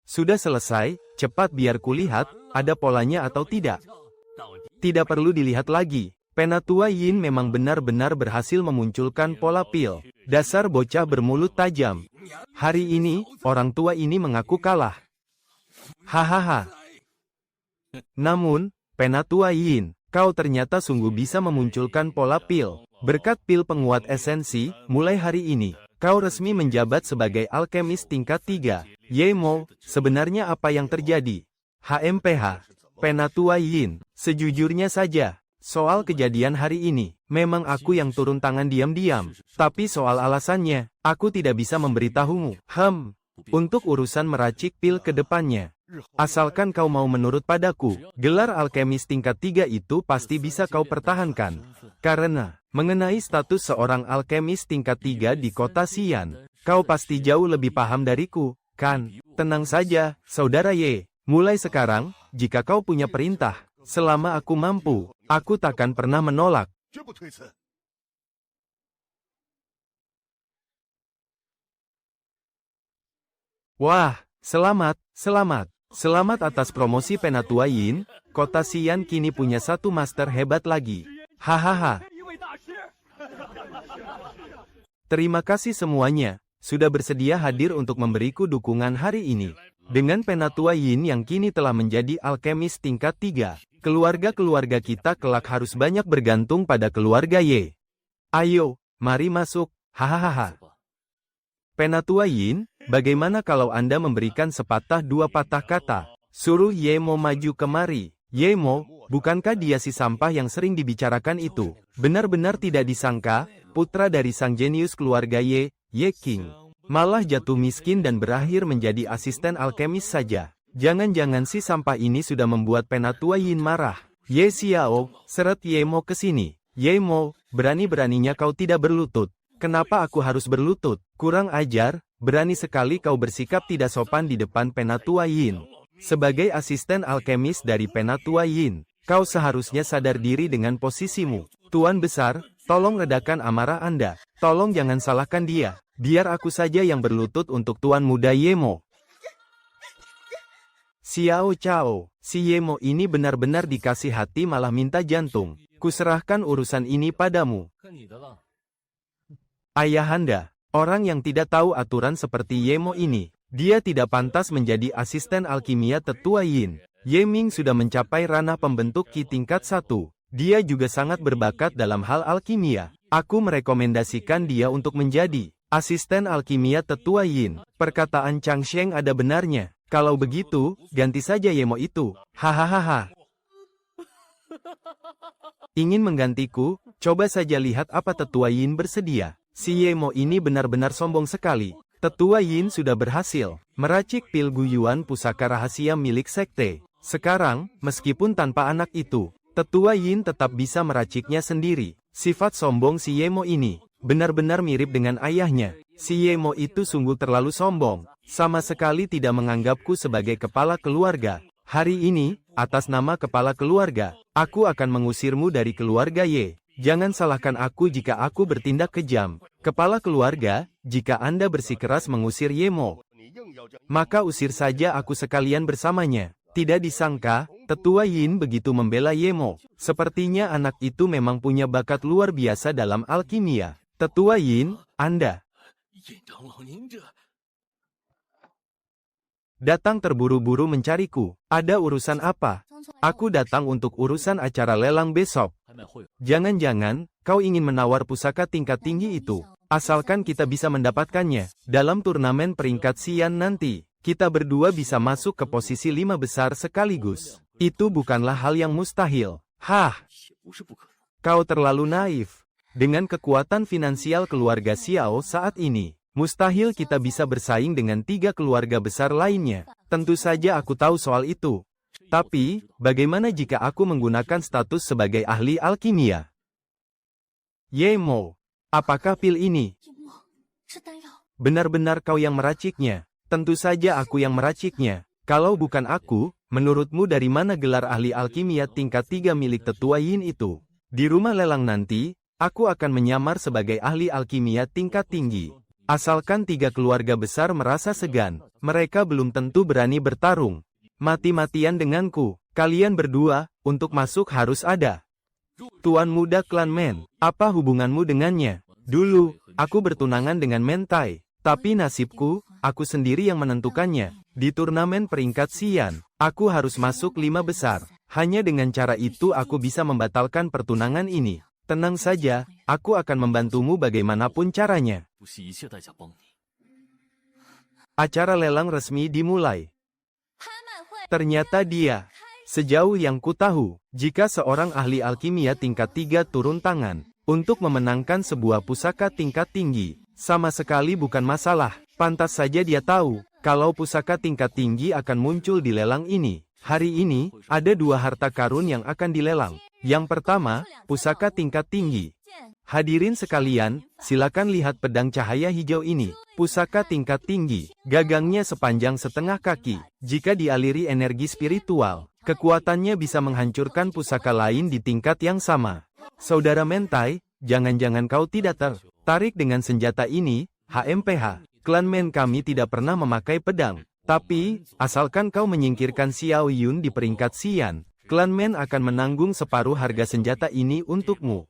Sudah selesai, cepat biar kulihat, ada polanya atau tidak. Tidak perlu dilihat lagi. Penatua Yin memang benar-benar berhasil memunculkan pola pil. Dasar bocah bermulut tajam. Hari ini, orang tua ini mengaku kalah. Hahaha. Namun, Penatua Yin, kau ternyata sungguh bisa memunculkan pola pil. Berkat pil penguat esensi, mulai hari ini, kau resmi menjabat sebagai alkemis tingkat 3. Ye Mo, sebenarnya apa yang terjadi? HMPH. Penatua Yin, sejujurnya saja, soal kejadian hari ini, memang aku yang turun tangan diam-diam. Tapi soal alasannya, aku tidak bisa memberitahumu. Untuk urusan meracik pil ke depannya. Asalkan kau mau menurut padaku, gelar alkemis tingkat 3 itu pasti bisa kau pertahankan. Karena, mengenai status seorang alkemis tingkat 3 di kota Xian, kau pasti jauh lebih paham dariku, kan? Tenang saja, Saudara Ye. Mulai sekarang, jika kau punya perintah, selama aku mampu, aku takkan pernah menolak. Wah, selamat, selamat. Selamat atas promosi Penatua Yin, kota Xian kini punya 1 master hebat lagi. Hahaha. Terima kasih semuanya, sudah bersedia hadir untuk memberiku dukungan hari ini. Dengan Penatua Yin yang kini telah menjadi alkemis tingkat 3, keluarga-keluarga kita kelak harus banyak bergantung pada keluarga Ye. Ayo, mari masuk, hahaha. Penatua Yin, bagaimana kalau Anda memberikan sepatah 2 patah kata? Suruh Ye Mo maju kemari. Ye Mo, bukankah dia si sampah yang sering dibicarakan itu? Benar-benar tidak disangka, putra dari sang jenius keluarga Ye, Ye King, malah jatuh miskin dan berakhir menjadi asisten alkemis saja. Jangan-jangan si sampah ini sudah membuat Penatua Yin marah. Ye Xiao, seret Ye Mo ke sini. Ye Mo, berani-beraninya kau tidak berlutut. Kenapa aku harus berlutut? Kurang ajar, berani sekali kau bersikap tidak sopan di depan Penatua Yin. Sebagai asisten alkemis dari Penatua Yin, kau seharusnya sadar diri dengan posisimu. Tuan Besar, tolong redakan amarah Anda. Tolong jangan salahkan dia. Biar aku saja yang berlutut untuk Tuan Muda Yemo. Xiao Cao, si Yemo ini benar-benar dikasih hati malah minta jantung. Kuserahkan urusan ini padamu. Ayahanda, orang yang tidak tahu aturan seperti Yemo ini, dia tidak pantas menjadi asisten alkimia tetua Yin. Ye Ming sudah mencapai ranah pembentuk Qi tingkat 1. Dia juga sangat berbakat dalam hal alkimia. Aku merekomendasikan dia untuk menjadi asisten alkimia tetua Yin. Perkataan Chang Sheng ada benarnya. Kalau begitu, ganti saja Yemo itu. Hahaha. Ingin menggantiku? Coba saja lihat apa tetua Yin bersedia. Si Yemo ini benar-benar sombong sekali. Tetua Yin sudah berhasil meracik pil guyuan pusaka rahasia milik sekte. Sekarang, meskipun tanpa anak itu, Tetua Yin tetap bisa meraciknya sendiri. Sifat sombong si Yemo ini benar-benar mirip dengan ayahnya. Si Yemo itu sungguh terlalu sombong, sama sekali tidak menganggapku sebagai kepala keluarga. Hari ini, atas nama kepala keluarga, aku akan mengusirmu dari keluarga Ye. Jangan salahkan aku jika aku bertindak kejam. Kepala keluarga, jika Anda bersikeras mengusir Yemo, maka usir saja aku sekalian bersamanya. Tidak disangka, Tetua Yin begitu membela Yemo. Sepertinya anak itu memang punya bakat luar biasa dalam alkimia. Tetua Yin, Anda datang terburu-buru mencariku. Ada urusan apa? Aku datang untuk urusan acara lelang besok. Jangan-jangan, kau ingin menawar pusaka tingkat tinggi itu. Asalkan kita bisa mendapatkannya. Dalam turnamen peringkat Xian nanti, kita berdua bisa masuk ke posisi 5 besar sekaligus. Itu bukanlah hal yang mustahil. Hah? Kau terlalu naif. Dengan kekuatan finansial keluarga Xiao saat ini, mustahil kita bisa bersaing dengan 3 keluarga besar lainnya. Tentu saja aku tahu soal itu. Tapi, bagaimana jika aku menggunakan status sebagai ahli alkimia? Yemo, apakah pil ini? Benar-benar kau yang meraciknya? Tentu saja aku yang meraciknya. Kalau bukan aku, menurutmu dari mana gelar ahli alkimia tingkat 3 milik Tetua Yin itu? Di rumah lelang nanti, aku akan menyamar sebagai ahli alkimia tingkat tinggi. Asalkan 3 keluarga besar merasa segan, mereka belum tentu berani bertarung. Mati-matian denganku, kalian berdua, untuk masuk harus ada. Tuan muda klan Men, apa hubunganmu dengannya? Dulu, aku bertunangan dengan Mentai, tapi nasibku, aku sendiri yang menentukannya. Di turnamen peringkat Xian, aku harus masuk 5 besar. Hanya dengan cara itu aku bisa membatalkan pertunangan ini. Tenang saja, aku akan membantumu bagaimanapun caranya. Acara lelang resmi dimulai. Ternyata dia. Sejauh yang ku tahu, jika seorang ahli alkimia tingkat 3 turun tangan untuk memenangkan sebuah pusaka tingkat tinggi, sama sekali bukan masalah. Pantas saja dia tahu kalau pusaka tingkat tinggi akan muncul di lelang ini. Hari ini, ada 2 harta karun yang akan dilelang. Yang pertama, pusaka tingkat tinggi. Hadirin sekalian, silakan lihat pedang cahaya hijau ini. Pusaka tingkat tinggi, gagangnya sepanjang setengah kaki. Jika dialiri energi spiritual, kekuatannya bisa menghancurkan pusaka lain di tingkat yang sama. Saudara Mentai, jangan-jangan kau tidak tertarik dengan senjata ini? HMPH, klan Men kami tidak pernah memakai pedang. Tapi, asalkan kau menyingkirkan Xiao Yun di peringkat Xian, klan Men akan menanggung separuh harga senjata ini untukmu.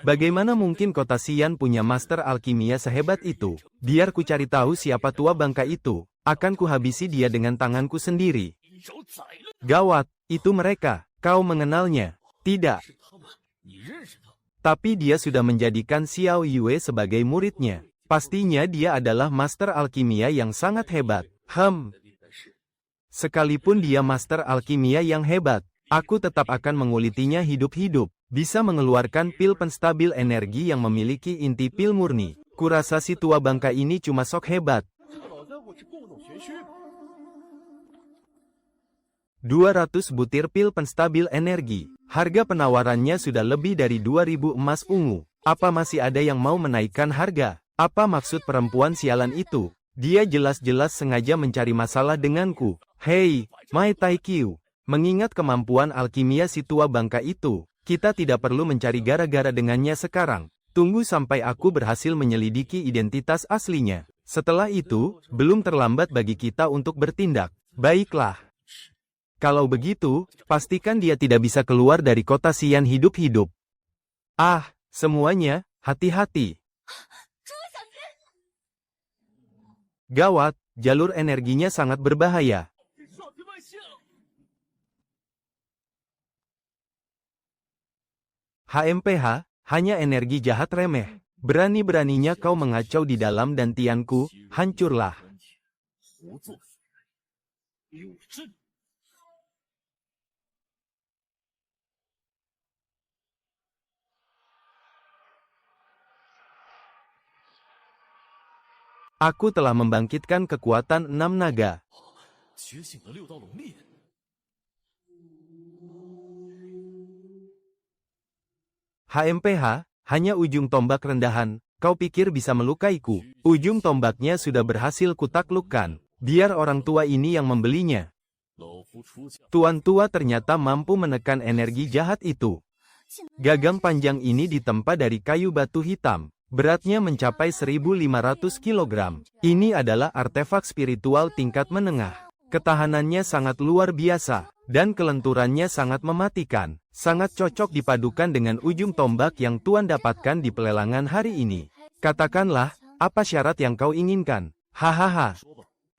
Bagaimana mungkin kota Xian punya master alkimia sehebat itu? Biar ku cari tahu siapa tua bangka itu. Akan kuhabisi dia dengan tanganku sendiri. Gawat, itu mereka. Kau mengenalnya? Tidak. Tapi dia sudah menjadikan Xiao Yue sebagai muridnya. Pastinya dia adalah master alkimia yang sangat hebat. Sekalipun dia master alkimia yang hebat, aku tetap akan mengulitinya hidup-hidup. Bisa mengeluarkan pil penstabil energi yang memiliki inti pil murni. Kurasa si tua bangka ini cuma sok hebat. 200 butir pil penstabil energi. Harga penawarannya sudah lebih dari 2000 emas ungu. Apa masih ada yang mau menaikkan harga? Apa maksud perempuan sialan itu? Dia jelas-jelas sengaja mencari masalah denganku. Hei, Mai Taikyu. Mengingat kemampuan alkimia si tua bangka itu, kita tidak perlu mencari gara-gara dengannya sekarang. Tunggu sampai aku berhasil menyelidiki identitas aslinya. Setelah itu, belum terlambat bagi kita untuk bertindak. Baiklah. Kalau begitu, pastikan dia tidak bisa keluar dari kota Xian hidup-hidup. Ah, semuanya, hati-hati. Gawat, jalur energinya sangat berbahaya. HMPH, hanya energi jahat remeh. Berani-beraninya kau mengacau di dalam dantianku, hancurlah. Aku telah membangkitkan kekuatan 6 naga. HMPH, hanya ujung tombak rendahan, kau pikir bisa melukaiku. Ujung tombaknya sudah berhasil kutaklukkan. Biar orang tua ini yang membelinya. Tuan tua ternyata mampu menekan energi jahat itu. Gagang panjang ini ditempa dari kayu batu hitam. Beratnya mencapai 1.500 kg. Ini adalah artefak spiritual tingkat menengah. Ketahanannya sangat luar biasa. Dan kelenturannya sangat mematikan. Sangat cocok dipadukan dengan ujung tombak yang Tuan dapatkan di pelelangan hari ini. Katakanlah, apa syarat yang kau inginkan? Hahaha.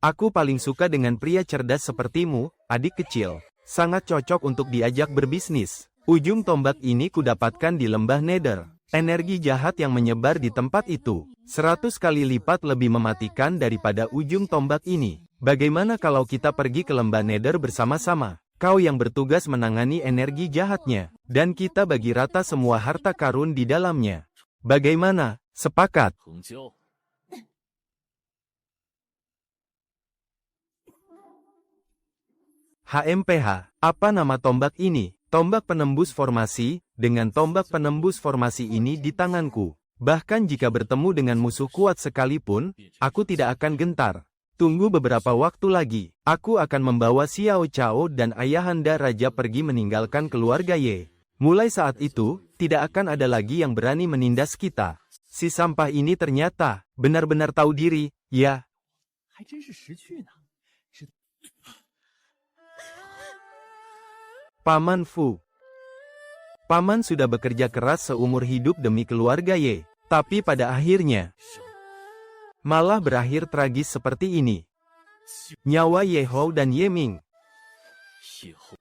Aku paling suka dengan pria cerdas sepertimu, adik kecil. Sangat cocok untuk diajak berbisnis. Ujung tombak ini kudapatkan di lembah Nether. Energi jahat yang menyebar di tempat itu 100 kali lipat lebih mematikan daripada ujung tombak ini. Bagaimana kalau kita pergi ke lembah Nether bersama-sama? Kau yang bertugas menangani energi jahatnya, dan kita bagi rata semua harta karun di dalamnya. Bagaimana? Sepakat? HMPH, apa nama tombak ini? Tombak penembus formasi. Dengan tombak penembus formasi ini di tanganku, bahkan jika bertemu dengan musuh kuat sekalipun, aku tidak akan gentar. Tunggu beberapa waktu lagi, aku akan membawa Xiao Chao dan ayahanda raja pergi meninggalkan keluarga Ye. Mulai saat itu, tidak akan ada lagi yang berani menindas kita. Si sampah ini ternyata benar-benar tahu diri, ya. Paman Fu. Paman sudah bekerja keras seumur hidup demi keluarga Ye, tapi pada akhirnya malah berakhir tragis seperti ini. Nyawa Ye Hou dan Ye Ming.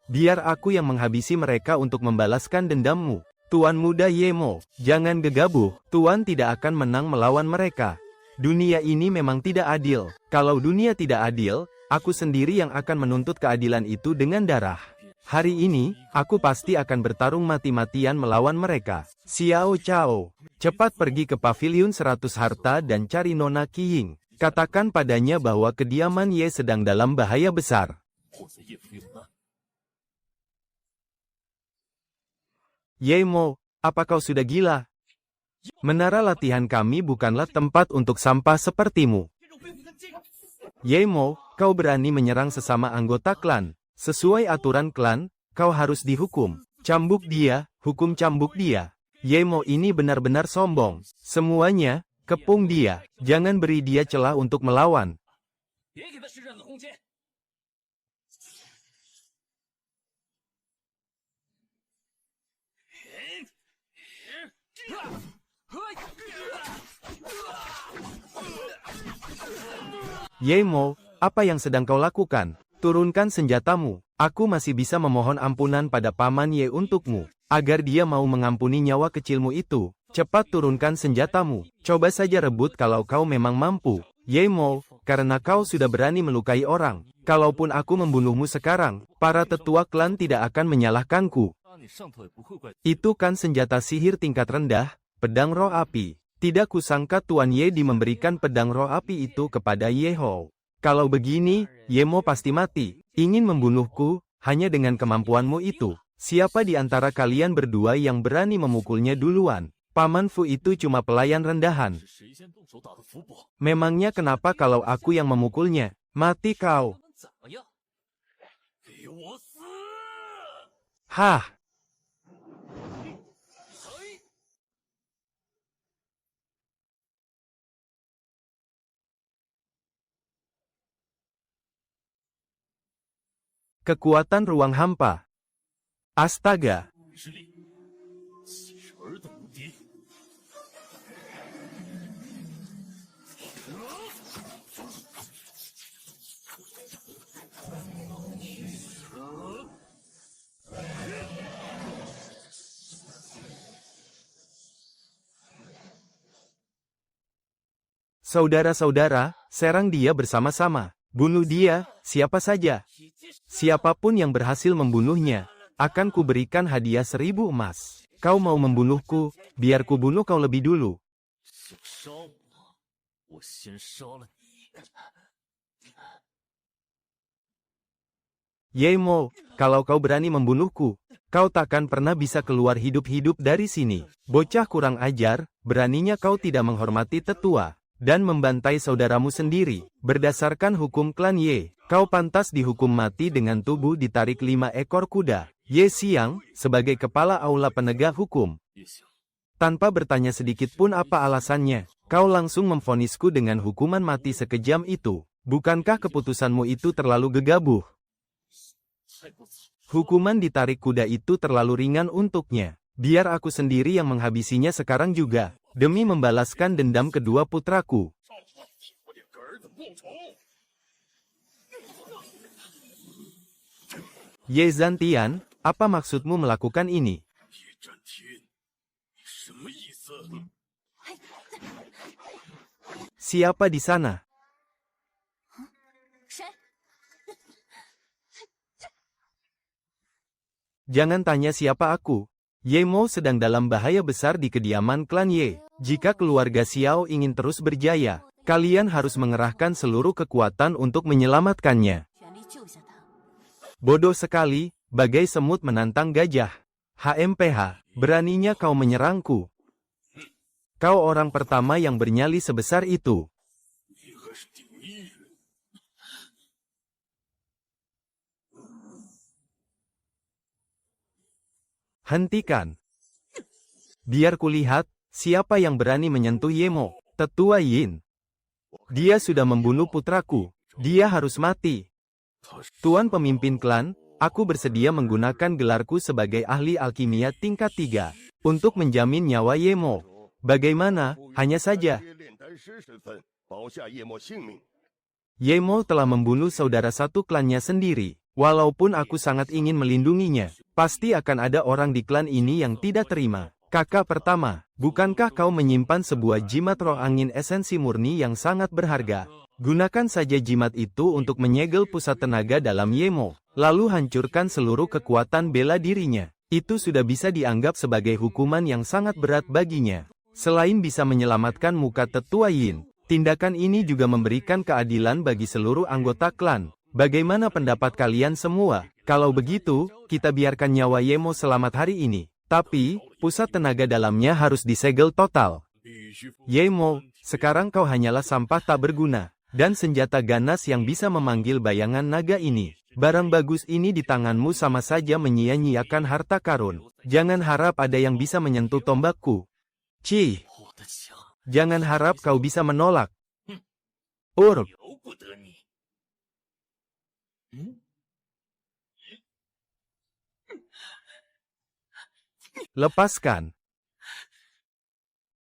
Biar aku yang menghabisi mereka untuk membalaskan dendammu. Tuan muda Ye Mo, jangan gegabah. Tuan tidak akan menang melawan mereka. Dunia ini memang tidak adil. Kalau dunia tidak adil, aku sendiri yang akan menuntut keadilan itu dengan darah. Hari ini, aku pasti akan bertarung mati-matian melawan mereka. Xiao Chao, cepat pergi ke pavilion 100 harta dan cari Nona Qiying. Katakan padanya bahwa kediaman Ye sedang dalam bahaya besar. Ye Mo, apa kau sudah gila? Menara latihan kami bukanlah tempat untuk sampah sepertimu. Ye Mo, kau berani menyerang sesama anggota klan. Sesuai aturan klan, kau harus dihukum. Cambuk dia, hukum cambuk dia. Ye Mo ini benar-benar sombong. Semuanya, kepung dia. Jangan beri dia celah untuk melawan. Ye Mo, apa yang sedang kau lakukan? Turunkan senjatamu. Aku masih bisa memohon ampunan pada Paman Ye untukmu, agar dia mau mengampuni nyawa kecilmu itu. Cepat turunkan senjatamu. Coba saja rebut kalau kau memang mampu. Ye Mo, karena kau sudah berani melukai orang. Kalaupun aku membunuhmu sekarang, para tetua klan tidak akan menyalahkanku. Itu kan senjata sihir tingkat rendah, pedang roh api. Tidak kusangka Tuan Ye memberikan pedang roh api itu kepada Ye Hou. Kalau begini, Ye Mo pasti mati. Ingin membunuhku, hanya dengan kemampuanmu itu. Siapa di antara kalian berdua yang berani memukulnya duluan? Paman Fu itu cuma pelayan rendahan. Memangnya kenapa kalau aku yang memukulnya? Mati kau. Hah? Kekuatan ruang hampa. Astaga. Saudara-saudara, serang dia bersama-sama. Bunuh dia, siapa saja. Siapapun yang berhasil membunuhnya, akan kuberikan hadiah 1000 emas. Kau mau membunuhku, biar ku bunuh kau lebih dulu. Yemo, kalau kau berani membunuhku, kau takkan pernah bisa keluar hidup-hidup dari sini. Bocah kurang ajar, beraninya kau tidak menghormati tetua dan membantai saudaramu sendiri. Berdasarkan hukum klan Ye, kau pantas dihukum mati dengan tubuh ditarik 5 ekor kuda. Ye Xiang, sebagai kepala aula penegak hukum, tanpa bertanya sedikit pun apa alasannya, kau langsung memvonisku dengan hukuman mati sekejam itu. Bukankah keputusanmu itu terlalu gegabah? Hukuman ditarik kuda itu terlalu ringan untuknya. Biar aku sendiri yang menghabisinya sekarang juga, demi membalaskan dendam kedua putraku. Ye Zantian, apa maksudmu melakukan ini? Siapa di sana? Jangan tanya siapa aku. Ye Mo sedang dalam bahaya besar di kediaman klan Ye. Jika keluarga Xiao ingin terus berjaya, kalian harus mengerahkan seluruh kekuatan untuk menyelamatkannya. Bodoh sekali, bagai semut menantang gajah. HMPH, beraninya kau menyerangku. Kau orang pertama yang bernyali sebesar itu. Hentikan. Biar kulihat, siapa yang berani menyentuh Yemo, tetua Yin. Dia sudah membunuh putraku. Dia harus mati. Tuan pemimpin klan, aku bersedia menggunakan gelarku sebagai ahli alkimia tingkat 3 untuk menjamin nyawa Yemo. Bagaimana? Hanya saja. Yemo telah membunuh saudara satu klannya sendiri. Walaupun aku sangat ingin melindunginya, pasti akan ada orang di klan ini yang tidak terima. Kakak pertama, bukankah kau menyimpan sebuah jimat roh angin esensi murni yang sangat berharga? Gunakan saja jimat itu untuk menyegel pusat tenaga dalam Yemo, lalu hancurkan seluruh kekuatan bela dirinya. Itu sudah bisa dianggap sebagai hukuman yang sangat berat baginya. Selain bisa menyelamatkan muka tetua Yin, tindakan ini juga memberikan keadilan bagi seluruh anggota klan. Bagaimana pendapat kalian semua? Kalau begitu, kita biarkan nyawa Yemo selamat hari ini. Tapi, pusat tenaga dalamnya harus disegel total. Yemo, sekarang kau hanyalah sampah tak berguna, dan senjata ganas yang bisa memanggil bayangan naga ini. Barang bagus ini di tanganmu sama saja menyia-nyiakan harta karun. Jangan harap ada yang bisa menyentuh tombakku. Cih, jangan harap kau bisa menolak. Urp. Lepaskan.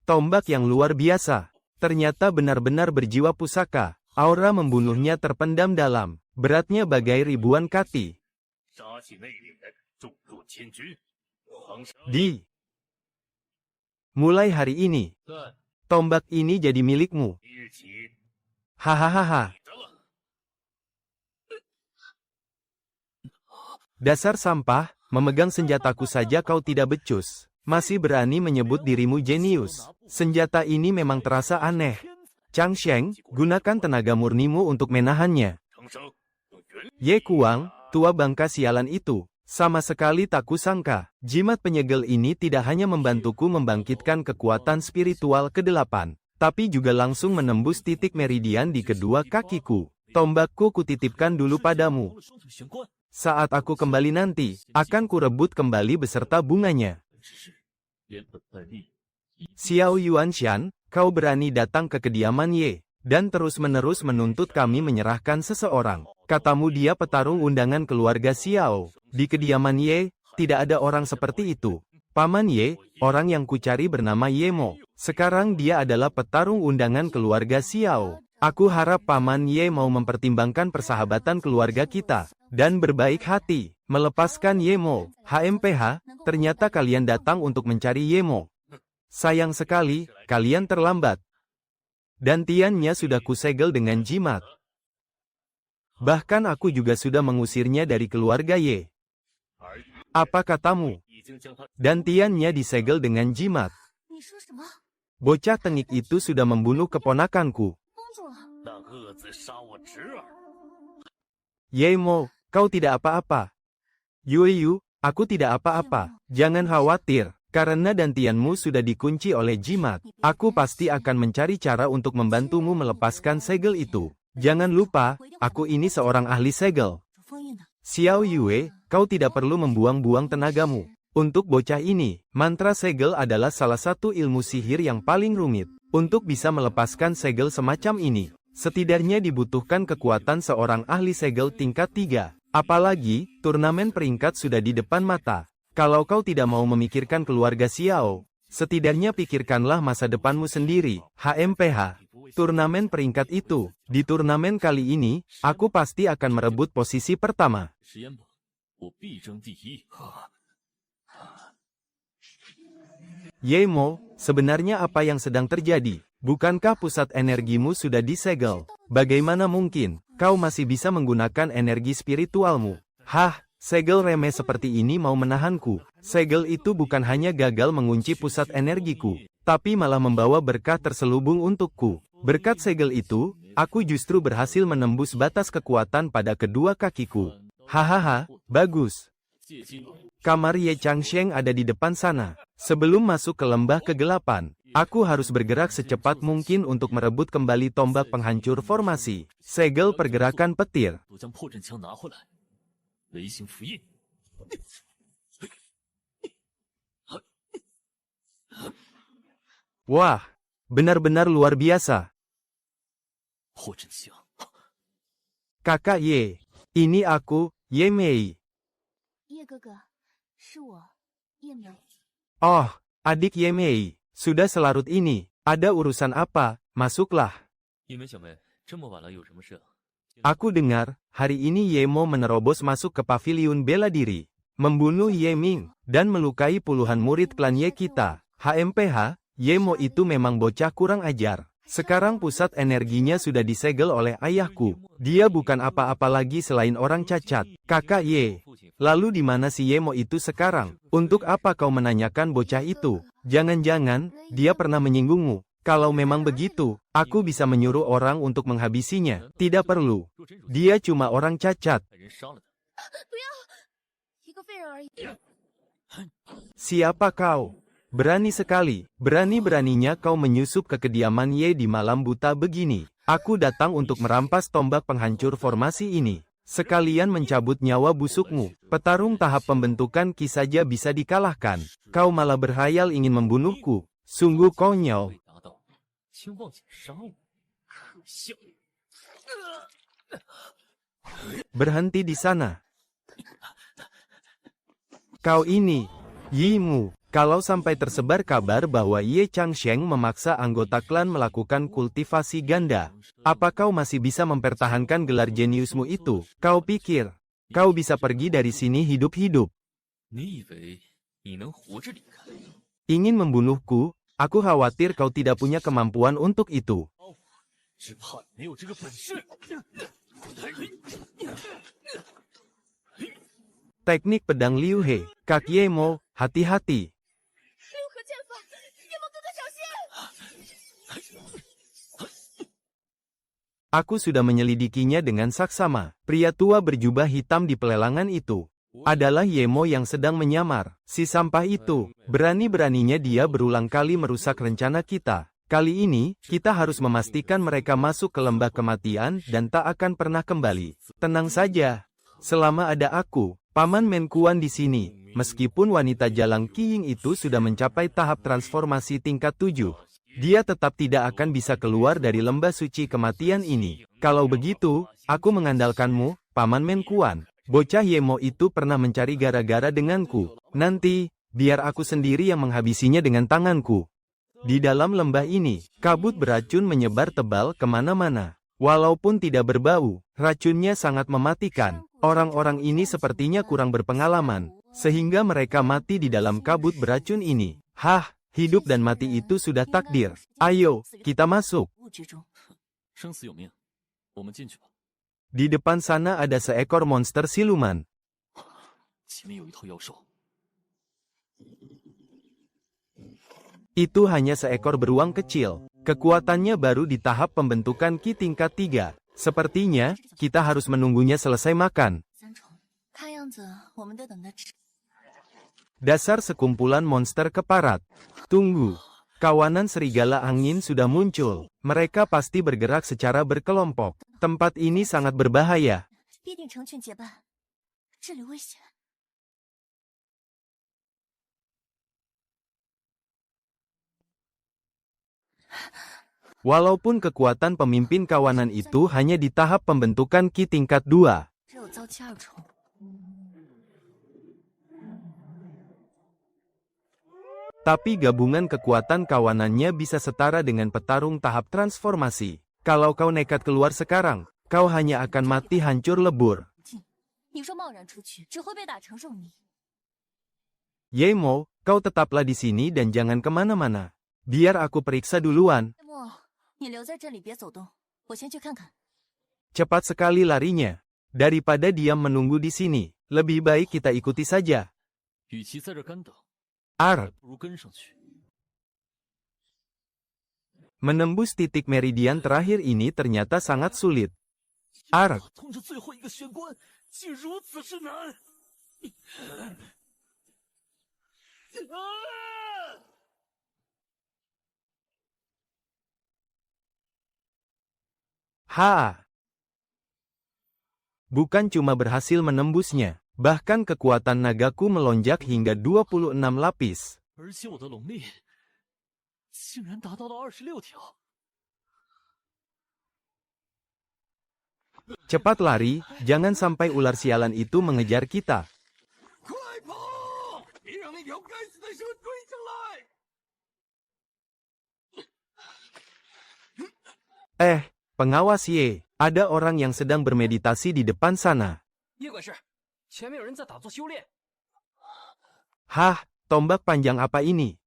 Tombak yang luar biasa. Ternyata benar-benar berjiwa pusaka. Aura membunuhnya terpendam dalam. Beratnya bagai ribuan kati. Mulai hari ini, tombak ini jadi milikmu. Hahaha. Dasar sampah, memegang senjataku saja kau tidak becus. Masih berani menyebut dirimu jenius. Senjata ini memang terasa aneh. Chang Sheng, gunakan tenaga murnimu untuk menahannya. Ye Kuang, tua bangka sialan itu, Sama sekali tak kusangka, jimat penyegel ini tidak hanya membantuku membangkitkan kekuatan spiritual ke-8, tapi juga langsung menembus titik meridian di kedua kakiku. Tombakku kutitipkan dulu padamu. Saat aku kembali nanti, akan kurebut kembali beserta bunganya. Xiao Yuanshan, kau berani datang ke kediaman Ye, dan terus-menerus menuntut kami menyerahkan seseorang. Katamu dia petarung undangan keluarga Xiao. Di kediaman Ye, tidak ada orang seperti itu. Paman Ye, orang yang kucari bernama Yemo. Sekarang dia adalah petarung undangan keluarga Xiao. Aku harap Paman Ye mau mempertimbangkan persahabatan keluarga kita, dan berbaik hati, melepaskan Yemo. HMPH, ternyata kalian datang untuk mencari Yemo. Sayang sekali, kalian terlambat. Dan tiannya sudah kusegel dengan jimat. Bahkan aku juga sudah mengusirnya dari keluarga Ye. Apa katamu? Dan tiannya disegel dengan jimat. Bocah tengik itu sudah membunuh keponakanku. Yemo, kau tidak apa-apa. Yuyu, aku tidak apa-apa. Jangan khawatir, karena dantianmu sudah dikunci oleh jimat. Aku pasti akan mencari cara untuk membantumu melepaskan segel itu. Jangan lupa, aku ini seorang ahli segel. Xiao Yue, kau tidak perlu membuang-buang tenagamu. Untuk bocah ini, mantra segel adalah salah satu ilmu sihir yang paling rumit. Untuk bisa melepaskan segel semacam ini, setidaknya dibutuhkan kekuatan seorang ahli segel tingkat 3. Apalagi, turnamen peringkat sudah di depan mata. Kalau kau tidak mau memikirkan keluarga Xiao, setidaknya pikirkanlah masa depanmu sendiri. HMPH, turnamen peringkat itu. Di turnamen kali ini, aku pasti akan merebut posisi pertama. Yemo, sebenarnya apa yang sedang terjadi? Bukankah pusat energimu sudah disegel? Bagaimana mungkin, kau masih bisa menggunakan energi spiritualmu? Hah, segel remeh seperti ini mau menahanku. Segel itu bukan hanya gagal mengunci pusat energiku, tapi malah membawa berkah terselubung untukku. Berkat segel itu, aku justru berhasil menembus batas kekuatan pada kedua kakiku. Hahaha, bagus. Kamar Ye Changsheng ada di depan sana. Sebelum masuk ke lembah kegelapan, aku harus bergerak secepat mungkin untuk merebut kembali tombak penghancur formasi. Segel pergerakan petir. Wah, benar-benar luar biasa. Kakak Ye, ini aku, Ye Mei. Oh, adik Ye Mei, sudah selarut ini. Ada urusan apa? Masuklah. Aku dengar, hari ini Yemo menerobos masuk ke paviliun bela diri, membunuh Ye Ming, dan melukai puluhan murid klan Ye kita. HMPH, Yemo itu memang bocah kurang ajar. Sekarang pusat energinya sudah disegel oleh ayahku. Dia bukan apa-apa lagi selain orang cacat. Kakak Ye, lalu di mana si Yemo itu sekarang? Untuk apa kau menanyakan bocah itu? Jangan-jangan, dia pernah menyinggungmu. Kalau memang begitu, aku bisa menyuruh orang untuk menghabisinya. Tidak perlu. Dia cuma orang cacat. Siapa kau? Berani sekali, berani-beraninya kau menyusup ke kediaman Ye di malam buta begini. Aku datang untuk merampas tombak penghancur formasi ini. Sekalian mencabut nyawa busukmu. Petarung tahap pembentukan Ki saja bisa dikalahkan. Kau malah berhayal ingin membunuhku. Sungguh konyol. Berhenti di sana. Kau ini, Yimu. Kalau sampai tersebar kabar bahwa Ye Changsheng memaksa anggota klan melakukan kultivasi ganda, apa kau masih bisa mempertahankan gelar jeniusmu itu? Kau pikir, kau bisa pergi dari sini hidup-hidup? Ingin membunuhku? Aku khawatir kau tidak punya kemampuan untuk itu. Teknik pedang Liu He. Kak Yemo, hati-hati. Aku sudah menyelidikinya dengan saksama. Pria tua berjubah hitam di pelelangan itu. adalah Yemo yang sedang menyamar. Si sampah itu, berani-beraninya dia berulang kali merusak rencana kita. Kali ini, kita harus memastikan mereka masuk ke lembah kematian dan tak akan pernah kembali. Tenang saja. Selama ada aku, Paman Menkuan di sini, meskipun wanita Jalang Qiying itu sudah mencapai tahap transformasi tingkat 7, dia tetap tidak akan bisa keluar dari lembah suci kematian ini. Kalau begitu, aku mengandalkanmu, Paman Menkuan. Bocah Yemo itu pernah mencari gara-gara denganku. Nanti, biar aku sendiri yang menghabisinya dengan tanganku. Di dalam lembah ini, kabut beracun menyebar tebal kemana-mana. Walaupun tidak berbau, racunnya sangat mematikan. Orang-orang ini sepertinya kurang berpengalaman, sehingga mereka mati di dalam kabut beracun ini. Hah, hidup dan mati itu sudah takdir. Ayo, kita masuk. Di depan sana ada seekor monster siluman. Itu hanya seekor beruang kecil. Kekuatannya baru di tahap pembentukan Ki tingkat 3. Sepertinya, kita harus menunggunya selesai makan. Dasar sekumpulan monster keparat. Tunggu. Kawanan serigala angin sudah muncul. Mereka pasti bergerak secara berkelompok. Tempat ini sangat berbahaya. Walaupun kekuatan pemimpin kawanan itu hanya di tahap pembentukan Ki tingkat 2. Tapi gabungan kekuatan kawanannya bisa setara dengan petarung tahap transformasi. Kalau kau nekat keluar sekarang, kau hanya akan mati hancur lebur. Yemo, kau tetaplah di sini dan jangan kemana-mana. Biar aku periksa duluan. Cepat sekali larinya. Daripada diam menunggu di sini, lebih baik kita ikuti saja. Menembus titik meridian terakhir ini ternyata sangat sulit. Bukan cuma berhasil menembusnya, bahkan kekuatan nagaku melonjak hingga 26 lapis. Cepat lari, jangan sampai ular sialan itu mengejar kita. Pengawas Ye, ada orang yang sedang bermeditasi di depan sana. Hah, tombak panjang apa ini?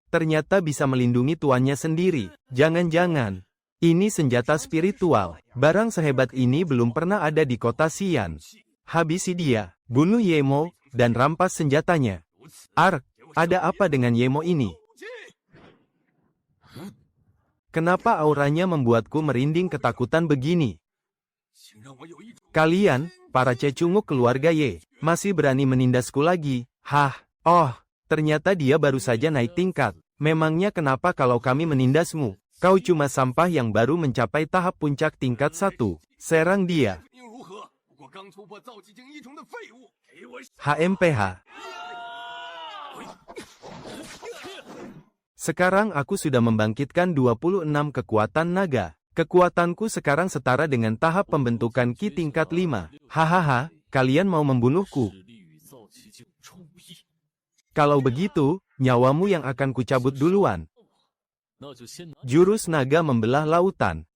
Ternyata bisa melindungi tuannya sendiri. Jangan-jangan, ini senjata spiritual. Barang sehebat ini belum pernah ada di kota Xian. Habisi dia, bunuh Yemo, dan rampas senjatanya. Ada apa dengan Yemo ini? Kenapa auranya membuatku merinding ketakutan begini? Kalian, para cecunguk keluarga Ye, masih berani menindasku lagi? Ternyata dia baru saja naik tingkat. Memangnya kenapa kalau kami menindasmu? Kau cuma sampah yang baru mencapai tahap puncak tingkat 1. Serang dia. HMPH. Sekarang aku sudah membangkitkan 26 kekuatan naga. Kekuatanku sekarang setara dengan tahap pembentukan Ki tingkat 5. Hahaha, kalian mau membunuhku? Kalau begitu, nyawamu yang akan kucabut duluan. Jurus naga membelah lautan.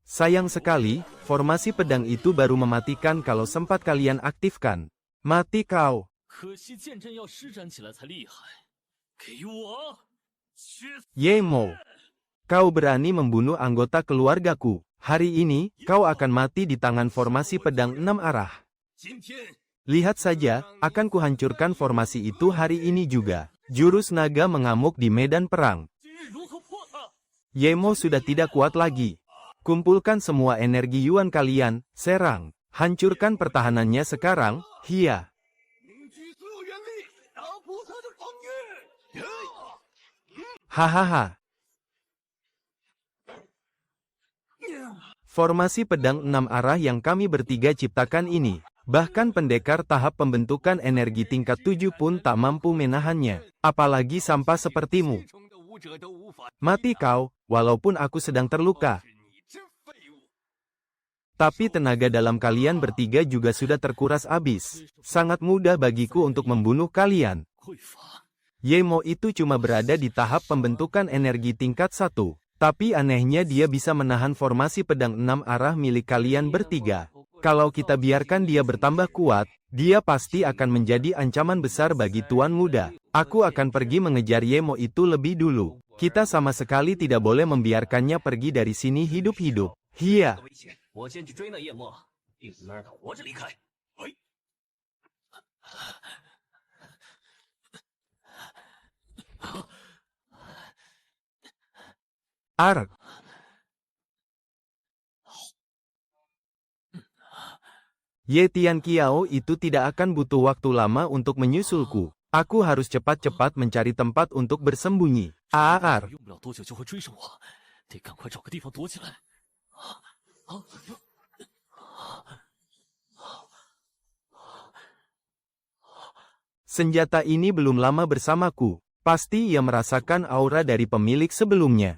Sayang sekali, formasi pedang itu baru mematikan kalau sempat kalian aktifkan. Mati kau. Yemo, kau berani membunuh anggota keluargaku. Hari ini, kau akan mati di tangan formasi pedang 6 arah. Lihat saja, akan kuhancurkan formasi itu hari ini juga. Jurus naga mengamuk di medan perang. Yemo sudah tidak kuat lagi. Kumpulkan semua energi Yuan kalian, serang. Hancurkan pertahanannya sekarang, Hia. Hahaha. Formasi pedang 6 arah yang kami bertiga ciptakan ini, bahkan pendekar tahap pembentukan energi tingkat 7 pun tak mampu menahannya, apalagi sampah sepertimu. Mati kau, walaupun aku sedang terluka. Tapi tenaga dalam kalian bertiga juga sudah terkuras habis. Sangat mudah bagiku untuk membunuh kalian. Yemo itu cuma berada di tahap pembentukan energi tingkat 1. Tapi anehnya dia bisa menahan formasi pedang 6 arah milik kalian bertiga. Kalau kita biarkan dia bertambah kuat, dia pasti akan menjadi ancaman besar bagi Tuan Muda. Aku akan pergi mengejar Yemo itu lebih dulu. Kita sama sekali tidak boleh membiarkannya pergi dari sini hidup-hidup. Hia. Ark. Ye Tian Kiao itu tidak akan butuh waktu lama untuk menyusulku. Aku harus cepat-cepat mencari tempat untuk bersembunyi. Aar. Senjata ini belum lama bersamaku. Pasti ia merasakan aura dari pemilik sebelumnya.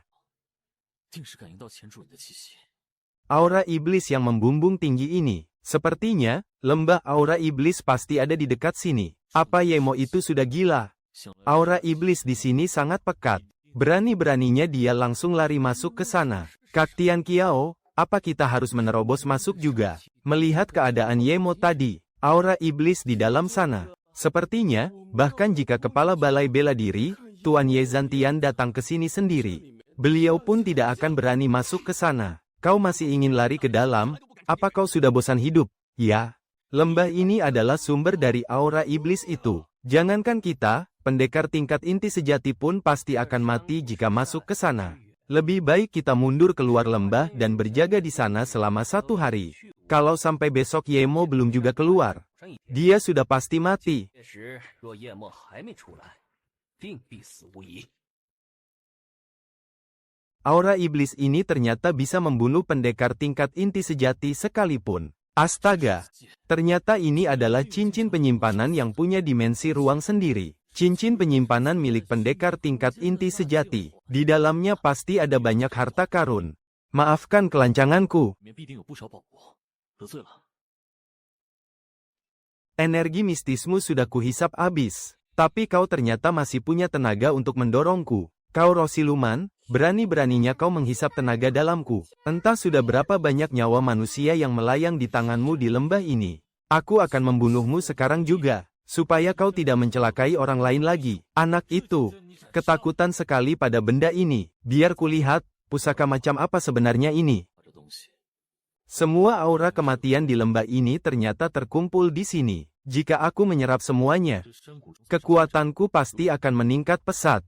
Aura iblis yang membumbung tinggi ini. Sepertinya, lembah aura iblis pasti ada di dekat sini. Apa Yemo itu sudah gila? Aura iblis di sini sangat pekat. Berani-beraninya dia langsung lari masuk ke sana. Kak Tian Kiao, apa kita harus menerobos masuk juga? Melihat keadaan Yemo tadi, aura iblis di dalam sana. Sepertinya, bahkan jika kepala balai bela diri, Tuan Ye Zantian datang ke sini sendiri. Beliau pun tidak akan berani masuk ke sana. Kau masih ingin lari ke dalam? Apa kau sudah bosan hidup? Ya. Lembah ini adalah sumber dari aura iblis itu. Jangankan kita, pendekar tingkat inti sejati pun pasti akan mati jika masuk ke sana. Lebih baik kita mundur keluar lembah dan berjaga di sana selama 1 hari. Kalau sampai besok Yemo belum juga keluar, dia sudah pasti mati. Aura iblis ini ternyata bisa membunuh pendekar tingkat inti sejati sekalipun. Astaga! Ternyata ini adalah cincin penyimpanan yang punya dimensi ruang sendiri. Cincin penyimpanan milik pendekar tingkat inti sejati. Di dalamnya pasti ada banyak harta karun. Maafkan kelancanganku. Energi mistismu sudah kuhisap habis. Tapi kau ternyata masih punya tenaga untuk mendorongku. Kau roh siluman, berani-beraninya kau menghisap tenaga dalamku. Entah sudah berapa banyak nyawa manusia yang melayang di tanganmu di lembah ini. Aku akan membunuhmu sekarang juga, supaya kau tidak mencelakai orang lain lagi. Anak itu, ketakutan sekali pada benda ini. Biar kulihat, pusaka macam apa sebenarnya ini. Semua aura kematian di lembah ini ternyata terkumpul di sini. Jika aku menyerap semuanya, kekuatanku pasti akan meningkat pesat.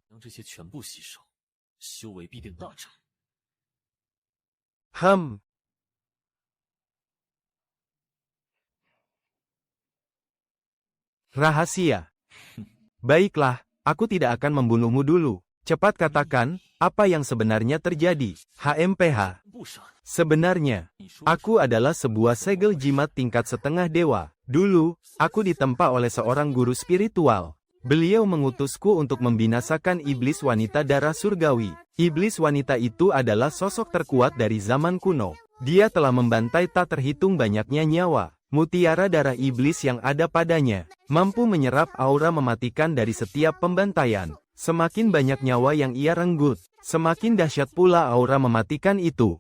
Rahasia. Baiklah, aku tidak akan membunuhmu dulu. Cepat katakan, apa yang sebenarnya terjadi? HMPH. Sebenarnya, aku adalah sebuah segel jimat tingkat setengah dewa. Dulu, aku ditempa oleh seorang guru spiritual. Beliau mengutusku untuk membinasakan iblis wanita darah surgawi. Iblis wanita itu adalah sosok terkuat dari zaman kuno. Dia telah membantai tak terhitung banyaknya nyawa. Mutiara darah iblis yang ada padanya mampu menyerap aura mematikan dari setiap pembantaian. Semakin banyak nyawa yang ia renggut, semakin dahsyat pula aura mematikan itu.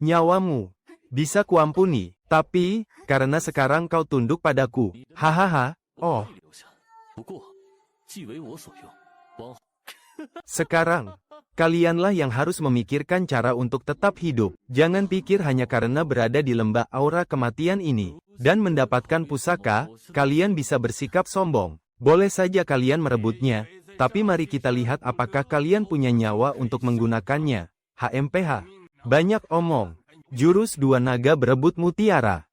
Nyawamu bisa kuampuni, tapi karena sekarang kau tunduk padaku. Hahaha. Oh. Sekarang, kalianlah yang harus memikirkan cara untuk tetap hidup. Jangan pikir hanya karena berada di lembah aura kematian ini dan mendapatkan pusaka, kalian bisa bersikap sombong. Boleh saja kalian merebutnya, tapi mari kita lihat apakah kalian punya nyawa untuk menggunakannya. HMPH. Banyak omong. Jurus dua naga berebut mutiara.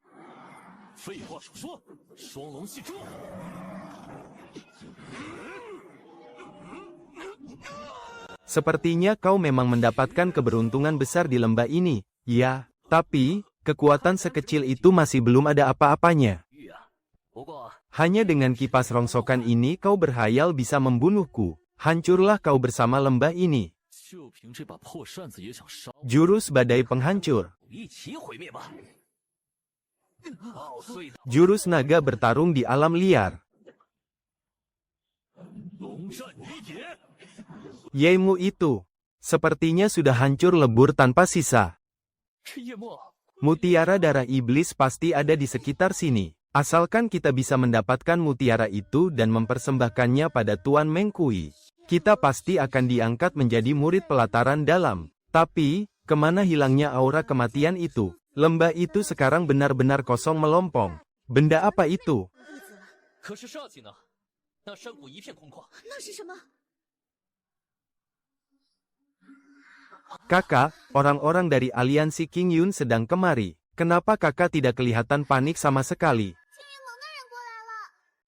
Sepertinya kau memang mendapatkan keberuntungan besar di lembah ini. Ya, tapi kekuatan sekecil itu masih belum ada apa-apanya. Hanya dengan kipas rongsokan ini kau berhayal bisa membunuhku. Hancurlah kau bersama lembah ini. Jurus badai penghancur. Jurus naga bertarung di alam liar. Yemu itu sepertinya sudah hancur lebur tanpa sisa. Mutiara darah iblis pasti ada di sekitar sini. Asalkan kita bisa mendapatkan mutiara itu dan mempersembahkannya pada Tuan Mengkui, kita pasti akan diangkat menjadi murid pelataran dalam. Tapi, kemana hilangnya aura kematian itu? Lembah itu sekarang benar-benar kosong melompong. Benda apa itu? Kakak, orang-orang dari aliansi King Yun sedang kemari. Kenapa kakak tidak kelihatan panik sama sekali?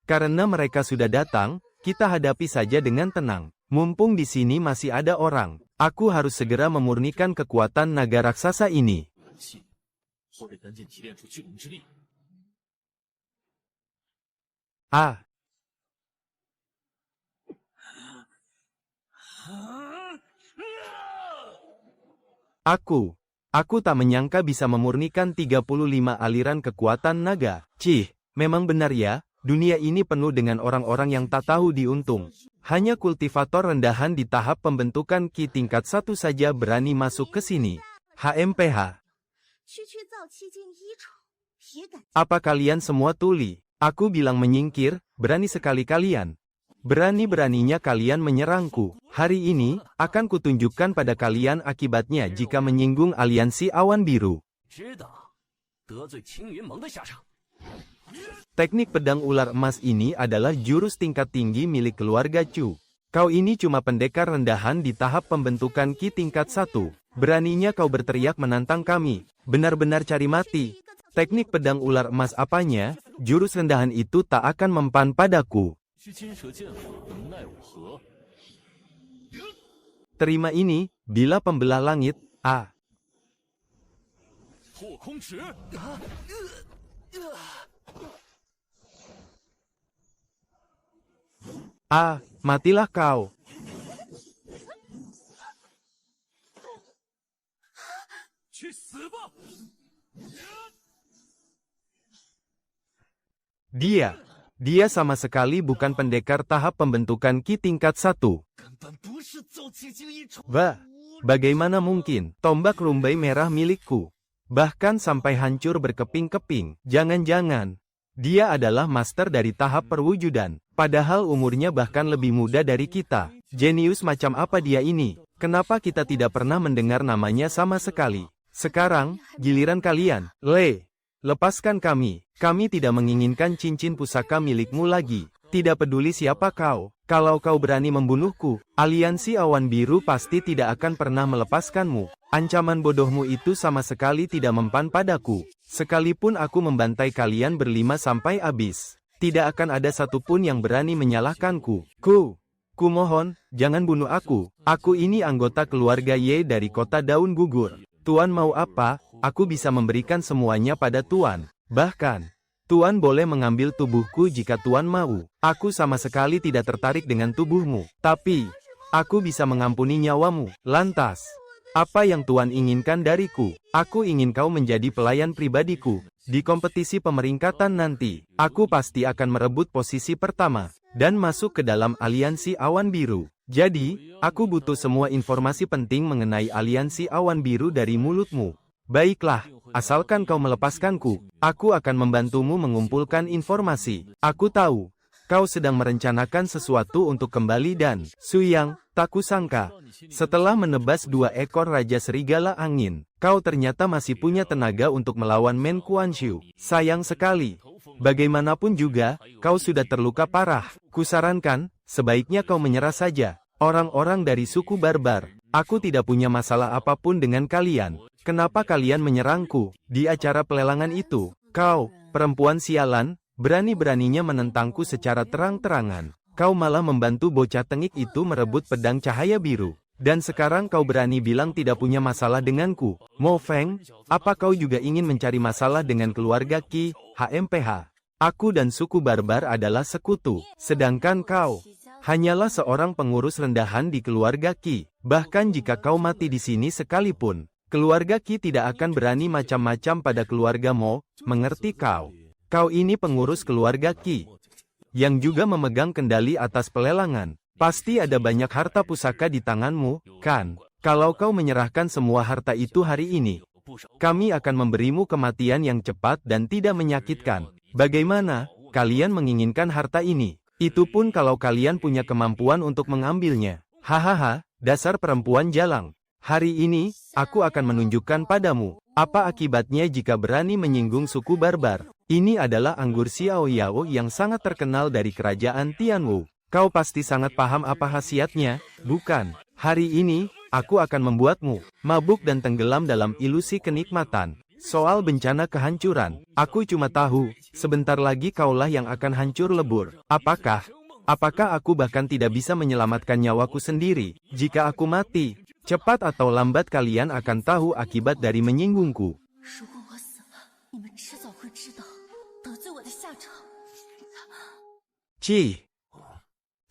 Karena mereka sudah datang, kita hadapi saja dengan tenang. Mumpung di sini masih ada orang, aku harus segera memurnikan kekuatan naga raksasa ini. Ah! Aku tak menyangka bisa memurnikan 35 aliran kekuatan naga. Cih, memang benar ya, dunia ini penuh dengan orang-orang yang tak tahu diuntung. Hanya kultivator rendahan di tahap pembentukan Ki tingkat 1 saja berani masuk ke sini. HMPH. Apa kalian semua tuli? Aku bilang menyingkir, berani sekali kalian. Berani-beraninya kalian menyerangku. Hari ini, akan kutunjukkan pada kalian akibatnya jika menyinggung aliansi awan biru. Teknik pedang ular emas ini adalah jurus tingkat tinggi milik keluarga Chu. Kau ini cuma pendekar rendahan di tahap pembentukan Ki tingkat 1. Beraninya kau berteriak menantang kami. Benar-benar cari mati. Teknik pedang ular emas apanya? Jurus rendahan itu tak akan mempan padaku. Terima ini, bila pembelah langit. Ah! Ah, matilah kau. Dia sama sekali bukan pendekar tahap pembentukan Ki tingkat 1. Bagaimana mungkin? Tombak rumbai merah milikku. Bahkan sampai hancur berkeping-keping. Jangan-jangan dia adalah master dari tahap perwujudan. Padahal umurnya bahkan lebih muda dari kita. Jenius macam apa dia ini? Kenapa kita tidak pernah mendengar namanya sama sekali? Sekarang, giliran kalian. Lepaskan kami. Kami tidak menginginkan cincin pusaka milikmu lagi. Tidak peduli siapa kau. Kalau kau berani membunuhku, aliansi awan biru pasti tidak akan pernah melepaskanmu. Ancaman bodohmu itu sama sekali tidak mempan padaku. Sekalipun aku membantai kalian berlima sampai habis, tidak akan ada satupun yang berani menyalahkanku. Ku mohon, jangan bunuh aku. Aku ini anggota keluarga Ye dari kota daun gugur. Tuan mau apa? Aku bisa memberikan semuanya pada Tuan. Bahkan, Tuan boleh mengambil tubuhku jika Tuan mau. Aku sama sekali tidak tertarik dengan tubuhmu. Tapi, aku bisa mengampuni nyawamu. Lantas, apa yang Tuan inginkan dariku? Aku ingin kau menjadi pelayan pribadiku. Di kompetisi pemeringkatan nanti, aku pasti akan merebut posisi pertama dan masuk ke dalam aliansi awan biru. Jadi, aku butuh semua informasi penting mengenai aliansi awan biru dari mulutmu. Baiklah, asalkan kau melepaskanku, aku akan membantumu mengumpulkan informasi. Aku tahu, kau sedang merencanakan sesuatu untuk kembali dan, Suyang, tak kusangka. Setelah menebas 2 ekor Raja Serigala Angin, kau ternyata masih punya tenaga untuk melawan Men Kuanshu. Sayang sekali. Bagaimanapun juga, kau sudah terluka parah. Kusarankan, sebaiknya kau menyerah saja. Orang-orang dari suku barbar, aku tidak punya masalah apapun dengan kalian. Kenapa kalian menyerangku di acara pelelangan itu? Kau, perempuan sialan, berani-beraninya menentangku secara terang-terangan. Kau malah membantu bocah tengik itu merebut pedang cahaya biru. Dan sekarang kau berani bilang tidak punya masalah denganku. Mo Feng, apa kau juga ingin mencari masalah dengan keluarga Qi, HMPH? Aku dan suku barbar adalah sekutu. Sedangkan kau hanyalah seorang pengurus rendahan di keluarga Qi. Bahkan jika kau mati di sini sekalipun, keluarga Qi tidak akan berani macam-macam pada keluarga Mo, mengerti kau? Kau ini pengurus keluarga Qi, yang juga memegang kendali atas pelelangan. Pasti ada banyak harta pusaka di tanganmu, kan? Kalau kau menyerahkan semua harta itu hari ini, kami akan memberimu kematian yang cepat dan tidak menyakitkan. Bagaimana? Kalian menginginkan harta ini? Itu pun kalau kalian punya kemampuan untuk mengambilnya. Hahaha, dasar perempuan jalang. Hari ini, aku akan menunjukkan padamu, apa akibatnya jika berani menyinggung suku barbar. Ini adalah anggur Xiao Yao yang sangat terkenal dari kerajaan Tianwu. Kau pasti sangat paham apa khasiatnya, bukan? Hari ini, aku akan membuatmu mabuk dan tenggelam dalam ilusi kenikmatan. Soal bencana kehancuran, aku cuma tahu, sebentar lagi kaulah yang akan hancur lebur. Apakah aku bahkan tidak bisa menyelamatkan nyawaku sendiri, jika aku mati? Cepat atau lambat kalian akan tahu akibat dari menyinggungku. Cih!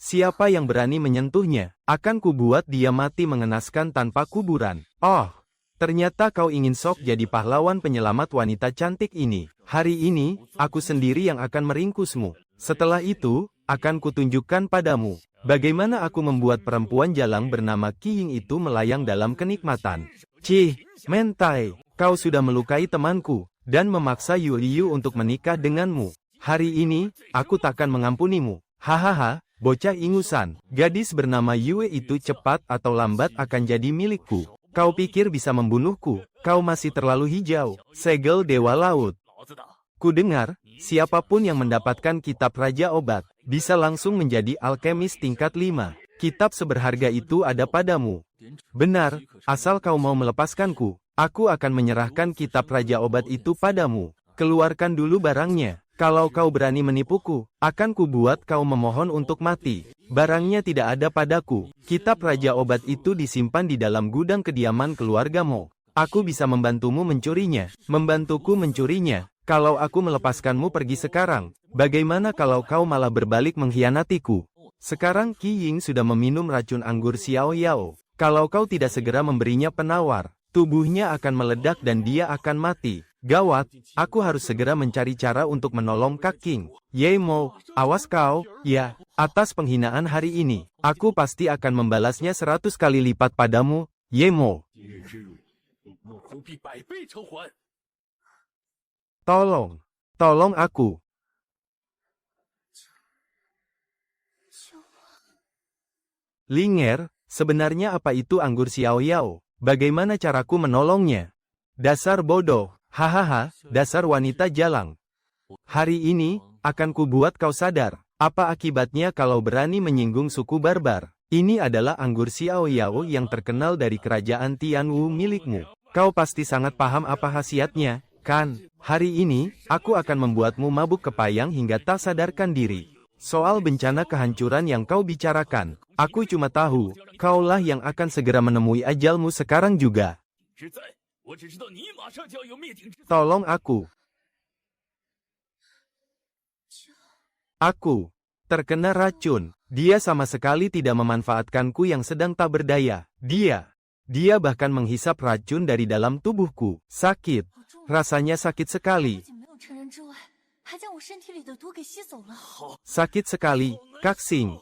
Siapa yang berani menyentuhnya, akan kubuat dia mati mengenaskan tanpa kuburan. Oh! Ternyata kau ingin sok jadi pahlawan penyelamat wanita cantik ini. Hari ini, aku sendiri yang akan meringkusmu. Setelah itu, akan kutunjukkan padamu bagaimana aku membuat perempuan jalang bernama Qi Ying itu melayang dalam kenikmatan. Cih, mentai, kau sudah melukai temanku, dan memaksa Yu Liu untuk menikah denganmu. Hari ini, aku takkan mengampunimu. Hahaha, bocah ingusan, gadis bernama Yue itu cepat atau lambat akan jadi milikku. Kau pikir bisa membunuhku? Kau masih terlalu hijau, segel dewa laut. Kudengar, siapapun yang mendapatkan kitab Raja Obat, bisa langsung menjadi alkemis tingkat 5. Kitab seberharga itu ada padamu. Benar, asal kau mau melepaskanku, aku akan menyerahkan kitab Raja Obat itu padamu. Keluarkan dulu barangnya. Kalau kau berani menipuku, akan kubuat kau memohon untuk mati. Barangnya tidak ada padaku. Kitab Raja Obat itu disimpan di dalam gudang kediaman keluargamu. Aku bisa membantumu mencurinya. Membantuku mencurinya. Kalau aku melepaskanmu pergi sekarang, bagaimana kalau kau malah berbalik mengkhianatiku? Sekarang Qi Ying sudah meminum racun anggur Xiao Yao. Kalau kau tidak segera memberinya penawar, tubuhnya akan meledak dan dia akan mati. Gawat, aku harus segera mencari cara untuk menolong Kak King. Ye Mo, awas kau, ya, atas penghinaan hari ini. Aku pasti akan membalasnya 100 kali lipat padamu, Ye Mo. Tolong aku. Linger, sebenarnya apa itu anggur Xiao Yao? Bagaimana caraku menolongnya? Dasar bodoh. Hahaha, dasar wanita jalang. Hari ini, akan kubuat kau sadar, apa akibatnya kalau berani menyinggung suku barbar. Ini adalah anggur Xiao Yao yang terkenal dari kerajaan Tianwu milikmu. Kau pasti sangat paham apa khasiatnya, kan? Hari ini, aku akan membuatmu mabuk kepayang hingga tak sadarkan diri. Soal bencana kehancuran yang kau bicarakan, aku cuma tahu, kaulah yang akan segera menemui ajalmu sekarang juga. Tolong aku. Aku terkena racun. Dia sama sekali tidak memanfaatkanku yang sedang tak berdaya. Dia bahkan menghisap racun dari dalam tubuhku. Sakit. Rasanya sakit sekali. Sakit sekali, Kak Xing.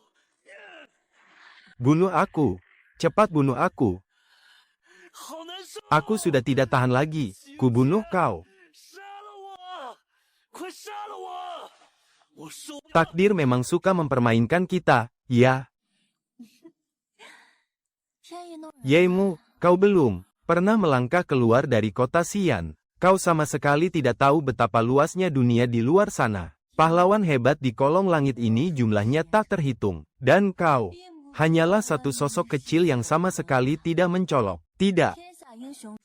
Bunuh aku. Cepat bunuh aku. Aku sudah tidak tahan lagi. Kubunuh kau. Takdir memang suka mempermainkan kita, ya. Yemu, kau belum pernah melangkah keluar dari kota Xian. Kau sama sekali tidak tahu betapa luasnya dunia di luar sana. Pahlawan hebat di kolong langit ini jumlahnya tak terhitung. Dan kau hanyalah satu sosok kecil yang sama sekali tidak mencolok. Tidak.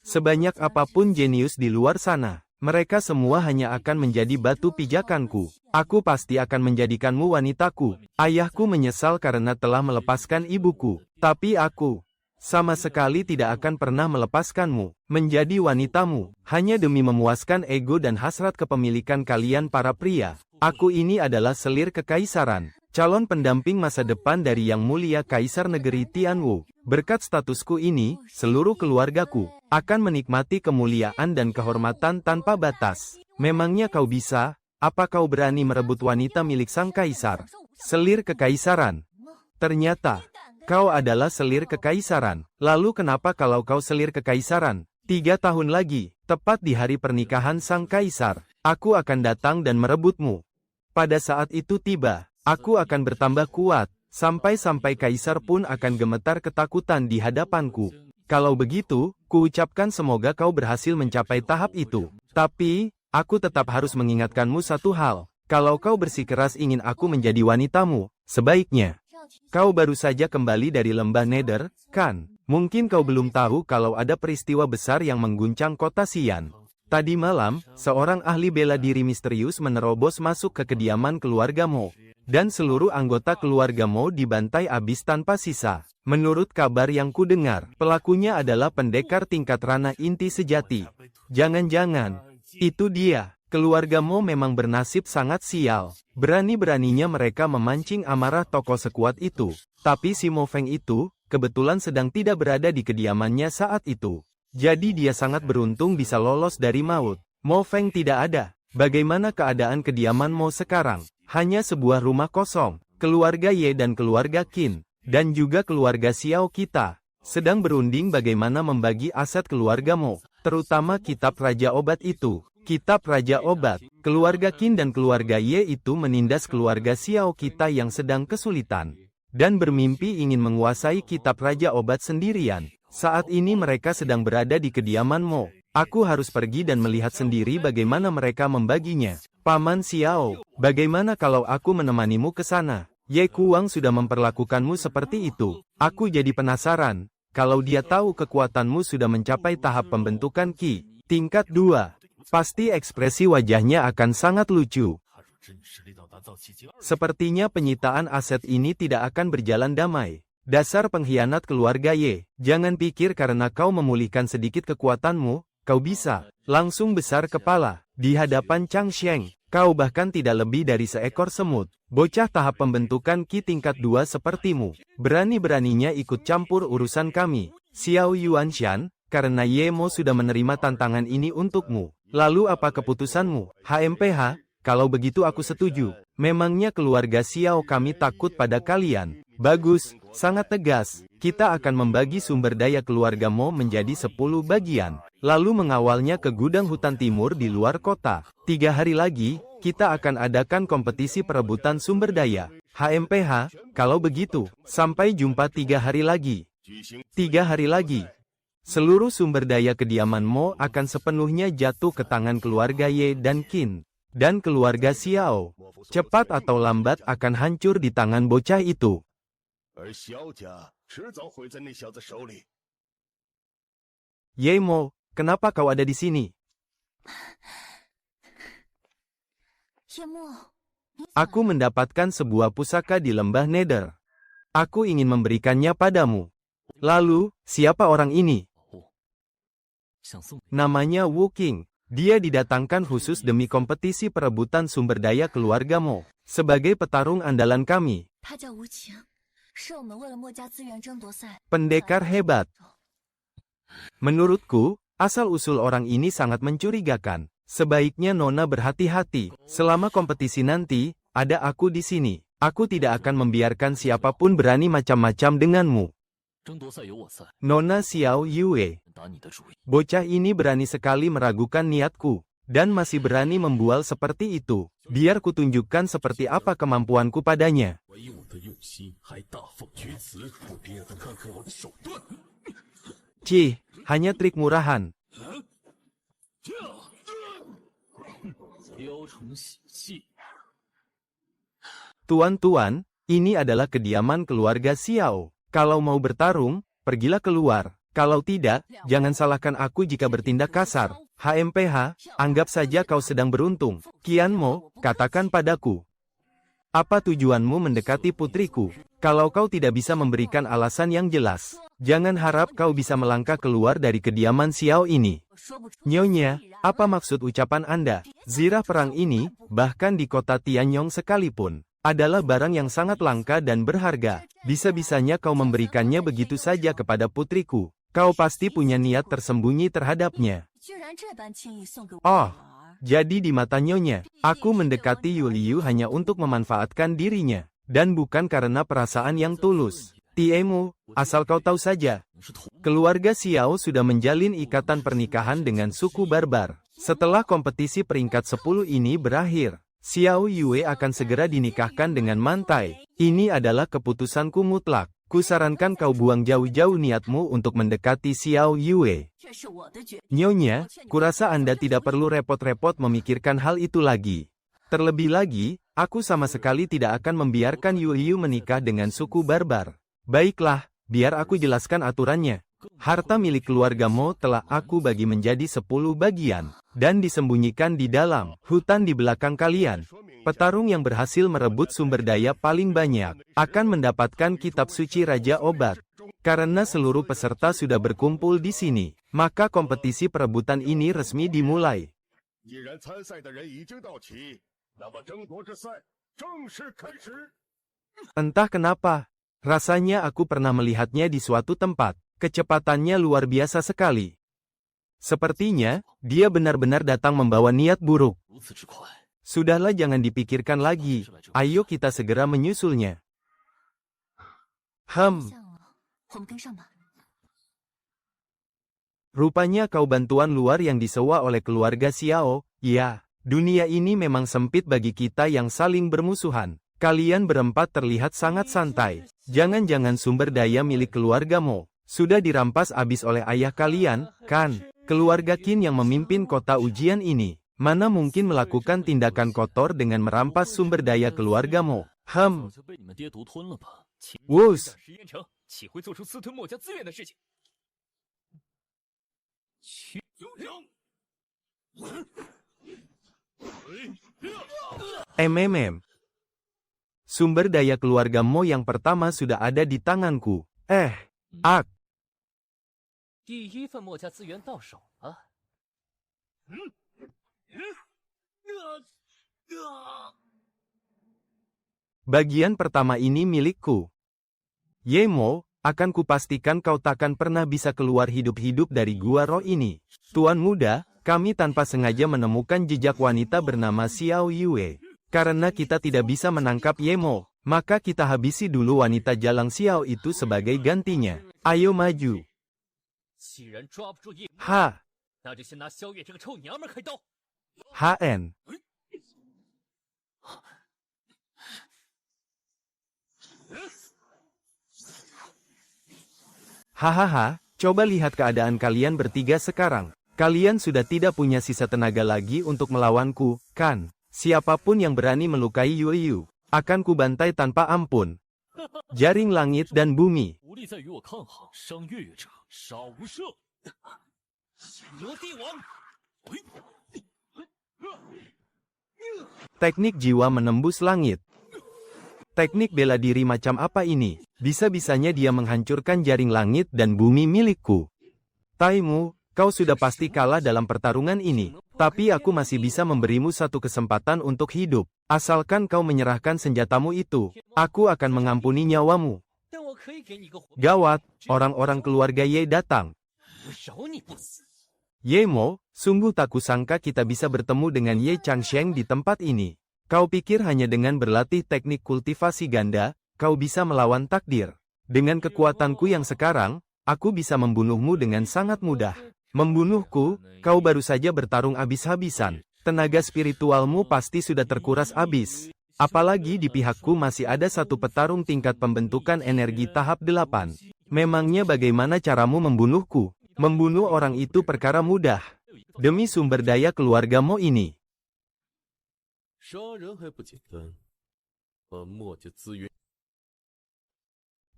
Sebanyak apapun jenius di luar sana, mereka semua hanya akan menjadi batu pijakanku. Aku pasti akan menjadikanmu wanitaku. Ayahku menyesal karena telah melepaskan ibuku. Tapi aku sama sekali tidak akan pernah melepaskanmu menjadi wanitamu, hanya demi memuaskan ego dan hasrat kepemilikan kalian para pria. Aku ini adalah selir kekaisaran, calon pendamping masa depan dari Yang Mulia Kaisar Negeri Tianwu. Berkat statusku ini, seluruh keluargaku akan menikmati kemuliaan dan kehormatan tanpa batas. Memangnya kau bisa? Apa kau berani merebut wanita milik sang kaisar? Selir kekaisaran. Ternyata kau adalah selir kekaisaran. Lalu kenapa kalau kau selir kekaisaran? 3 tahun lagi, tepat di hari pernikahan sang kaisar, aku akan datang dan merebutmu. Pada saat itu tiba, aku akan bertambah kuat, sampai-sampai kaisar pun akan gemetar ketakutan di hadapanku. Kalau begitu, kuucapkan semoga kau berhasil mencapai tahap itu. Tapi, aku tetap harus mengingatkanmu satu hal. Kalau kau bersikeras ingin aku menjadi wanitamu, sebaiknya kau baru saja kembali dari lembah Nether, kan? Mungkin kau belum tahu kalau ada peristiwa besar yang mengguncang kota Xian. Tadi malam, seorang ahli bela diri misterius menerobos masuk ke kediaman keluarga Mo. Dan seluruh anggota keluarga Mo dibantai habis tanpa sisa. Menurut kabar yang kudengar, pelakunya adalah pendekar tingkat ranah inti sejati. Jangan-jangan, itu dia. Keluarga Mo memang bernasib sangat sial. Berani-beraninya mereka memancing amarah tokoh sekuat itu. Tapi si Mo Feng itu, kebetulan sedang tidak berada di kediamannya saat itu. Jadi dia sangat beruntung bisa lolos dari maut. Mo Feng tidak ada. Bagaimana keadaan kediaman Mo sekarang? Hanya sebuah rumah kosong. Keluarga Ye dan keluarga Qin, dan juga keluarga Xiao kita, sedang berunding bagaimana membagi aset keluarga Mo, terutama kitab Raja Obat itu. Kitab Raja Obat, keluarga Qin dan keluarga Ye itu menindas keluarga Xiao kita yang sedang kesulitan, dan bermimpi ingin menguasai kitab Raja Obat sendirian. Saat ini mereka sedang berada di kediaman Mo. Aku harus pergi dan melihat sendiri bagaimana mereka membaginya. Paman Xiao, bagaimana kalau aku menemanimu ke sana? Ye Kuang sudah memperlakukanmu seperti itu. Aku jadi penasaran, kalau dia tahu kekuatanmu sudah mencapai tahap pembentukan Qi tingkat 2. Pasti ekspresi wajahnya akan sangat lucu. Sepertinya penyitaan aset ini tidak akan berjalan damai. Dasar pengkhianat keluarga Ye, jangan pikir karena kau memulihkan sedikit kekuatanmu, kau bisa langsung besar kepala di hadapan Chang Sheng. Kau bahkan tidak lebih dari seekor semut. Bocah tahap pembentukan Qi tingkat 2 sepertimu, berani-beraninya ikut campur urusan kami. Xiao Yuanshan, karena Ye Mo sudah menerima tantangan ini untukmu. Lalu apa keputusanmu? HMPH, kalau begitu aku setuju. Memangnya keluarga Xiao kami takut pada kalian? Bagus, sangat tegas. Kita akan membagi sumber daya keluarga Mo menjadi 10 bagian. Lalu mengawalnya ke gudang hutan timur di luar kota. 3 hari lagi, kita akan adakan kompetisi perebutan sumber daya. HMPH, kalau begitu, sampai jumpa 3 hari lagi. 3 hari lagi. Seluruh sumber daya kediaman Mo akan sepenuhnya jatuh ke tangan keluarga Ye dan Qin. Dan keluarga Xiao, cepat atau lambat akan hancur di tangan bocah itu. Ye Mo, kenapa kau ada di sini? Aku mendapatkan sebuah pusaka di lembah Nether. Aku ingin memberikannya padamu. Lalu, siapa orang ini? Namanya Wu Qing. Dia didatangkan khusus demi kompetisi perebutan sumber daya keluarga Mo. Sebagai petarung andalan kami. Pendekar hebat. Menurutku, asal-usul orang ini sangat mencurigakan. Sebaiknya Nona berhati-hati. Selama kompetisi nanti, ada aku di sini. Aku tidak akan membiarkan siapapun berani macam-macam denganmu. Nona Xiao Yue. Bocah ini berani sekali meragukan niatku. Dan masih berani membual seperti itu. Biar kutunjukkan seperti apa kemampuanku padanya. Cih, hanya trik murahan. Tuan-tuan, ini adalah kediaman keluarga Xiao. Kalau mau bertarung, pergilah keluar. Kalau tidak, jangan salahkan aku jika bertindak kasar. HMPH, anggap saja kau sedang beruntung. Qianmo, katakan padaku. Apa tujuanmu mendekati putriku? Kalau kau tidak bisa memberikan alasan yang jelas, jangan harap kau bisa melangkah keluar dari kediaman Xiao ini. Nyonya, apa maksud ucapan Anda? Zirah perang ini, bahkan di kota Tianyong sekalipun, adalah barang yang sangat langka dan berharga. Bisa-bisanya kau memberikannya begitu saja kepada putriku. Kau pasti punya niat tersembunyi terhadapnya. Oh, jadi di mata Nyonya, aku mendekati Yuliu hanya untuk memanfaatkan dirinya, dan bukan karena perasaan yang tulus. Tiemu, asal kau tahu saja, keluarga Xiao sudah menjalin ikatan pernikahan dengan suku barbar. Setelah kompetisi peringkat 10 ini berakhir, Xiao Yue akan segera dinikahkan dengan Mantai. Ini adalah keputusanku mutlak. Kusarankan kau buang jauh-jauh niatmu untuk mendekati Xiao Yue. Nyonya, kurasa Anda tidak perlu repot-repot memikirkan hal itu lagi. Terlebih lagi, aku sama sekali tidak akan membiarkan Yuliu menikah dengan suku barbar. Baiklah, biar aku jelaskan aturannya. Harta milik keluarga Mo telah aku bagi menjadi 10 bagian, dan disembunyikan di dalam hutan di belakang kalian. Petarung yang berhasil merebut sumber daya paling banyak, akan mendapatkan kitab suci Raja Obat. Karena seluruh peserta sudah berkumpul di sini, maka kompetisi perebutan ini resmi dimulai. Entah kenapa, rasanya aku pernah melihatnya di suatu tempat. Kecepatannya luar biasa sekali. Sepertinya, dia benar-benar datang membawa niat buruk. Sudahlah, jangan dipikirkan lagi. Ayo kita segera menyusulnya. Rupanya kau bantuan luar yang disewa oleh keluarga Xiao. Ya, dunia ini memang sempit bagi kita yang saling bermusuhan. Kalian berempat terlihat sangat santai. Jangan-jangan sumber daya milik keluarga Mo sudah dirampas habis oleh ayah kalian, kan? Keluarga Qin yang memimpin kota ujian ini, mana mungkin melakukan tindakan kotor dengan merampas sumber daya keluarga Mo? Wus! Sumber daya keluarga Mo yang pertama sudah ada di tanganku. Ak. Bagian pertama ini milikku. Yemo, akan kupastikan kau takkan pernah bisa keluar hidup-hidup dari gua roh ini. Tuan muda, kami tanpa sengaja menemukan jejak wanita bernama Xiao Yue. Karena kita tidak bisa menangkap Yemo, maka kita habisi dulu wanita jalang Xiao itu sebagai gantinya. Ayo maju. HN. Hahaha, coba lihat keadaan kalian bertiga sekarang. Kalian sudah tidak punya sisa tenaga lagi untuk melawanku, kan? Siapapun yang berani melukai Yuliu, akan kubantai tanpa ampun. Jaring langit dan bumi. Teknik jiwa menembus langit. Teknik bela diri macam apa ini? Bisa-bisanya dia menghancurkan jaring langit dan bumi milikku. Taimu, kau sudah pasti kalah dalam pertarungan ini. Tapi aku masih bisa memberimu satu kesempatan untuk hidup. Asalkan kau menyerahkan senjatamu itu, aku akan mengampuni nyawamu. Gawat, orang-orang keluarga Ye datang. Yemo, sungguh tak kusangka kita bisa bertemu dengan Ye Changsheng di tempat ini. Kau pikir hanya dengan berlatih teknik kultivasi ganda, kau bisa melawan takdir. Dengan kekuatanku yang sekarang, aku bisa membunuhmu dengan sangat mudah. Membunuhku, kau baru saja bertarung habis-habisan. Tenaga spiritualmu pasti sudah terkuras habis. Apalagi di pihakku masih ada satu petarung tingkat pembentukan energi tahap 8. Memangnya bagaimana caramu membunuhku? Membunuh orang itu perkara mudah. Demi sumber daya keluargamu ini.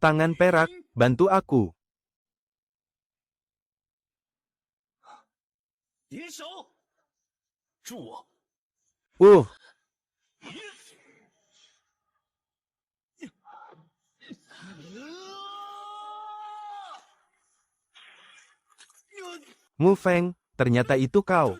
Tangan perak, bantu aku. Uh, Mu Feng, ternyata itu kau.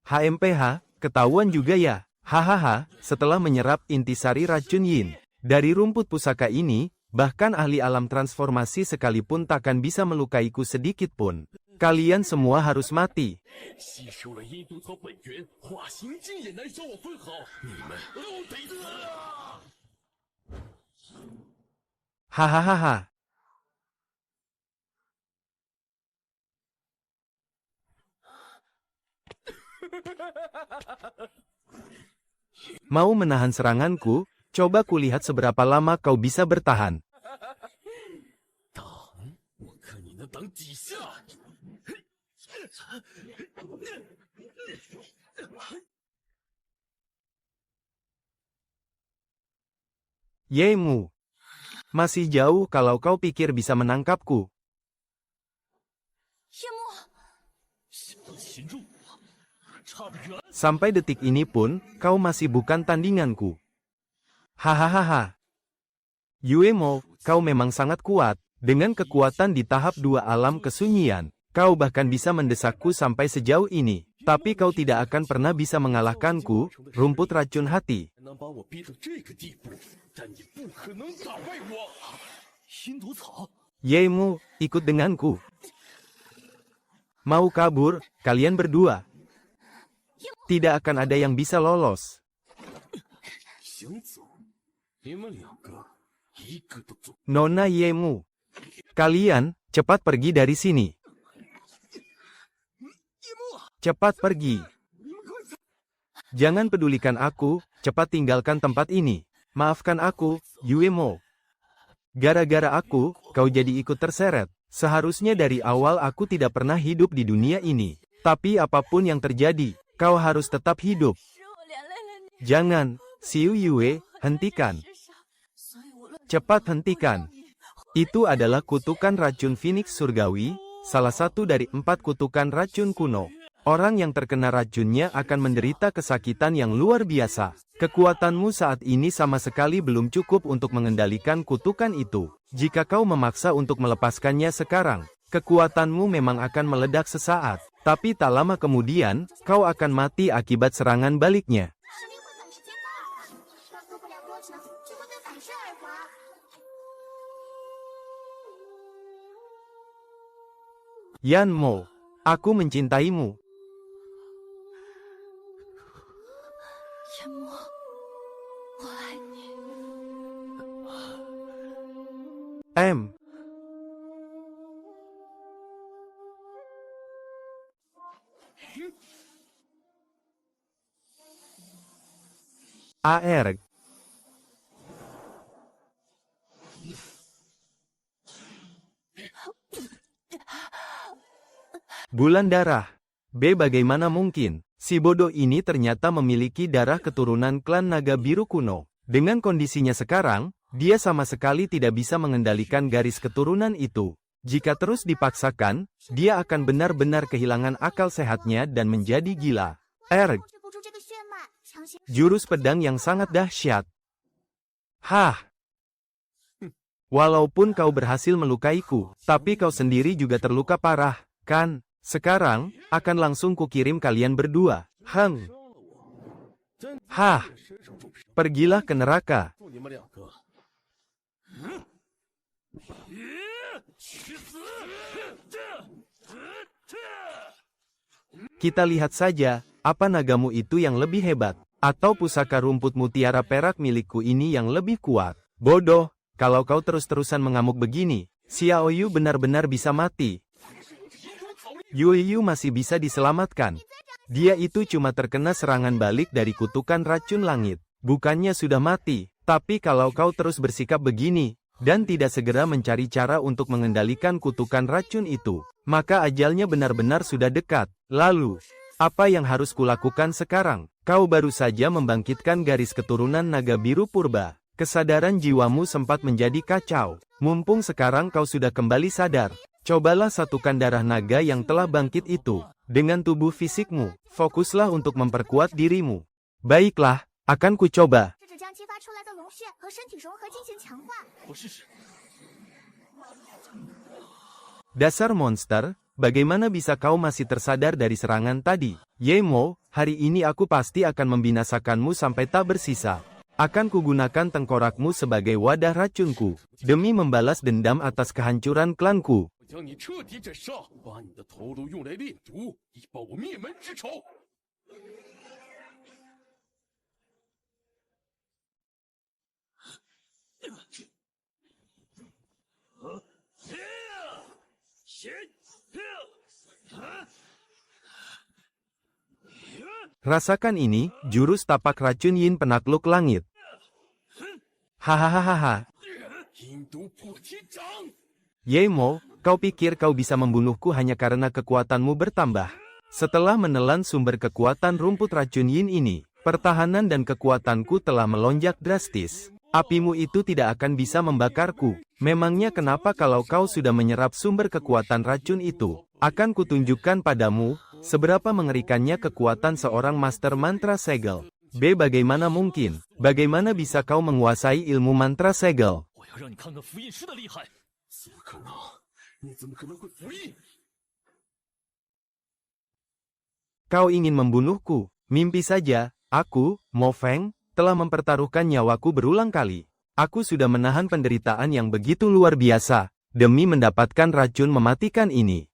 HMPH, ketahuan juga ya. Hahaha, setelah menyerap intisari racun yin dari rumput pusaka ini, bahkan ahli alam transformasi sekalipun takkan bisa melukaiku sedikit pun. Kalian semua harus mati. Hahaha. Mau menahan seranganku? Coba kulihat seberapa lama kau bisa bertahan. Yemu. Masih jauh kalau kau pikir bisa menangkapku. Sampai detik ini pun, kau masih bukan tandinganku. Hahaha. Yuemo, kau memang sangat kuat. Dengan kekuatan di tahap 2 alam kesunyian, kau bahkan bisa mendesakku sampai sejauh ini. Tapi kau tidak akan pernah bisa mengalahkanku, rumput racun hati. Yemu, ikut denganku. Mau kabur, kalian berdua. Tidak akan ada yang bisa lolos. Nona Yemu. Kalian, cepat pergi dari sini. Cepat pergi. Jangan pedulikan aku, cepat tinggalkan tempat ini. Maafkan aku, Yuemo. Gara-gara aku, kau jadi ikut terseret. Seharusnya dari awal aku tidak pernah hidup di dunia ini. Tapi apapun yang terjadi, kau harus tetap hidup. Jangan, Xiu Yue, hentikan. Cepat hentikan. Itu adalah kutukan racun Phoenix Surgawi, salah satu dari 4 kutukan racun kuno. Orang yang terkena racunnya akan menderita kesakitan yang luar biasa. Kekuatanmu saat ini sama sekali belum cukup untuk mengendalikan kutukan itu. Jika kau memaksa untuk melepaskannya sekarang, kekuatanmu memang akan meledak sesaat. Tapi tak lama kemudian, kau akan mati akibat serangan baliknya. Yanmo, aku mencintaimu. M. AR. Bulan darah. B. Bagaimana mungkin? Si bodoh ini ternyata memiliki darah keturunan klan naga biru kuno. Dengan kondisinya sekarang, dia sama sekali tidak bisa mengendalikan garis keturunan itu. Jika terus dipaksakan, dia akan benar-benar kehilangan akal sehatnya dan menjadi gila. R. Jurus pedang yang sangat dahsyat. Hah. Walaupun kau berhasil melukaiku, tapi kau sendiri juga terluka parah, kan? Sekarang, akan langsung kukirim kalian berdua. Hah. Pergilah ke neraka. Kita lihat saja, apa nagamu itu yang lebih hebat, atau pusaka rumput mutiara perak milikku ini yang lebih kuat. Bodoh, kalau kau terus-terusan mengamuk begini, Xiao Yu benar-benar bisa mati. Yu masih bisa diselamatkan. Dia itu cuma terkena serangan balik dari kutukan racun langit. Bukannya sudah mati, tapi kalau kau terus bersikap begini, dan tidak segera mencari cara untuk mengendalikan kutukan racun itu, maka ajalnya benar-benar sudah dekat. Lalu, apa yang harus kulakukan sekarang? Kau baru saja membangkitkan garis keturunan naga biru purba. Kesadaran jiwamu sempat menjadi kacau. Mumpung sekarang kau sudah kembali sadar, Cobalah satukan darah naga yang telah bangkit itu dengan tubuh fisikmu. Fokuslah untuk memperkuat dirimu. Baiklah, akan ku coba. Dasar monster, bagaimana bisa kau masih tersadar dari serangan tadi? Yemo, hari ini aku pasti akan membinasakanmu sampai tak bersisa. Akan kugunakan tengkorakmu sebagai wadah racunku, demi membalas dendam atas kehancuran klanku. Rasakan ini, jurus tapak racun Yin penakluk langit. Hahaha. Yemo, kau pikir kau bisa membunuhku hanya karena kekuatanmu bertambah? Setelah menelan sumber kekuatan rumput racun Yin ini, pertahanan dan kekuatanku telah melonjak drastis. Apimu itu tidak akan bisa membakarku. Memangnya kenapa kalau kau sudah menyerap sumber kekuatan racun itu? Akan kutunjukkan padamu, seberapa mengerikannya kekuatan seorang master mantra segel. B. Bagaimana mungkin? Bagaimana bisa kau menguasai ilmu mantra segel? Kau ingin membunuhku? Mimpi saja, aku, Mo Feng, telah mempertaruhkan nyawaku berulang kali. Aku sudah menahan penderitaan yang begitu luar biasa, demi mendapatkan racun mematikan ini.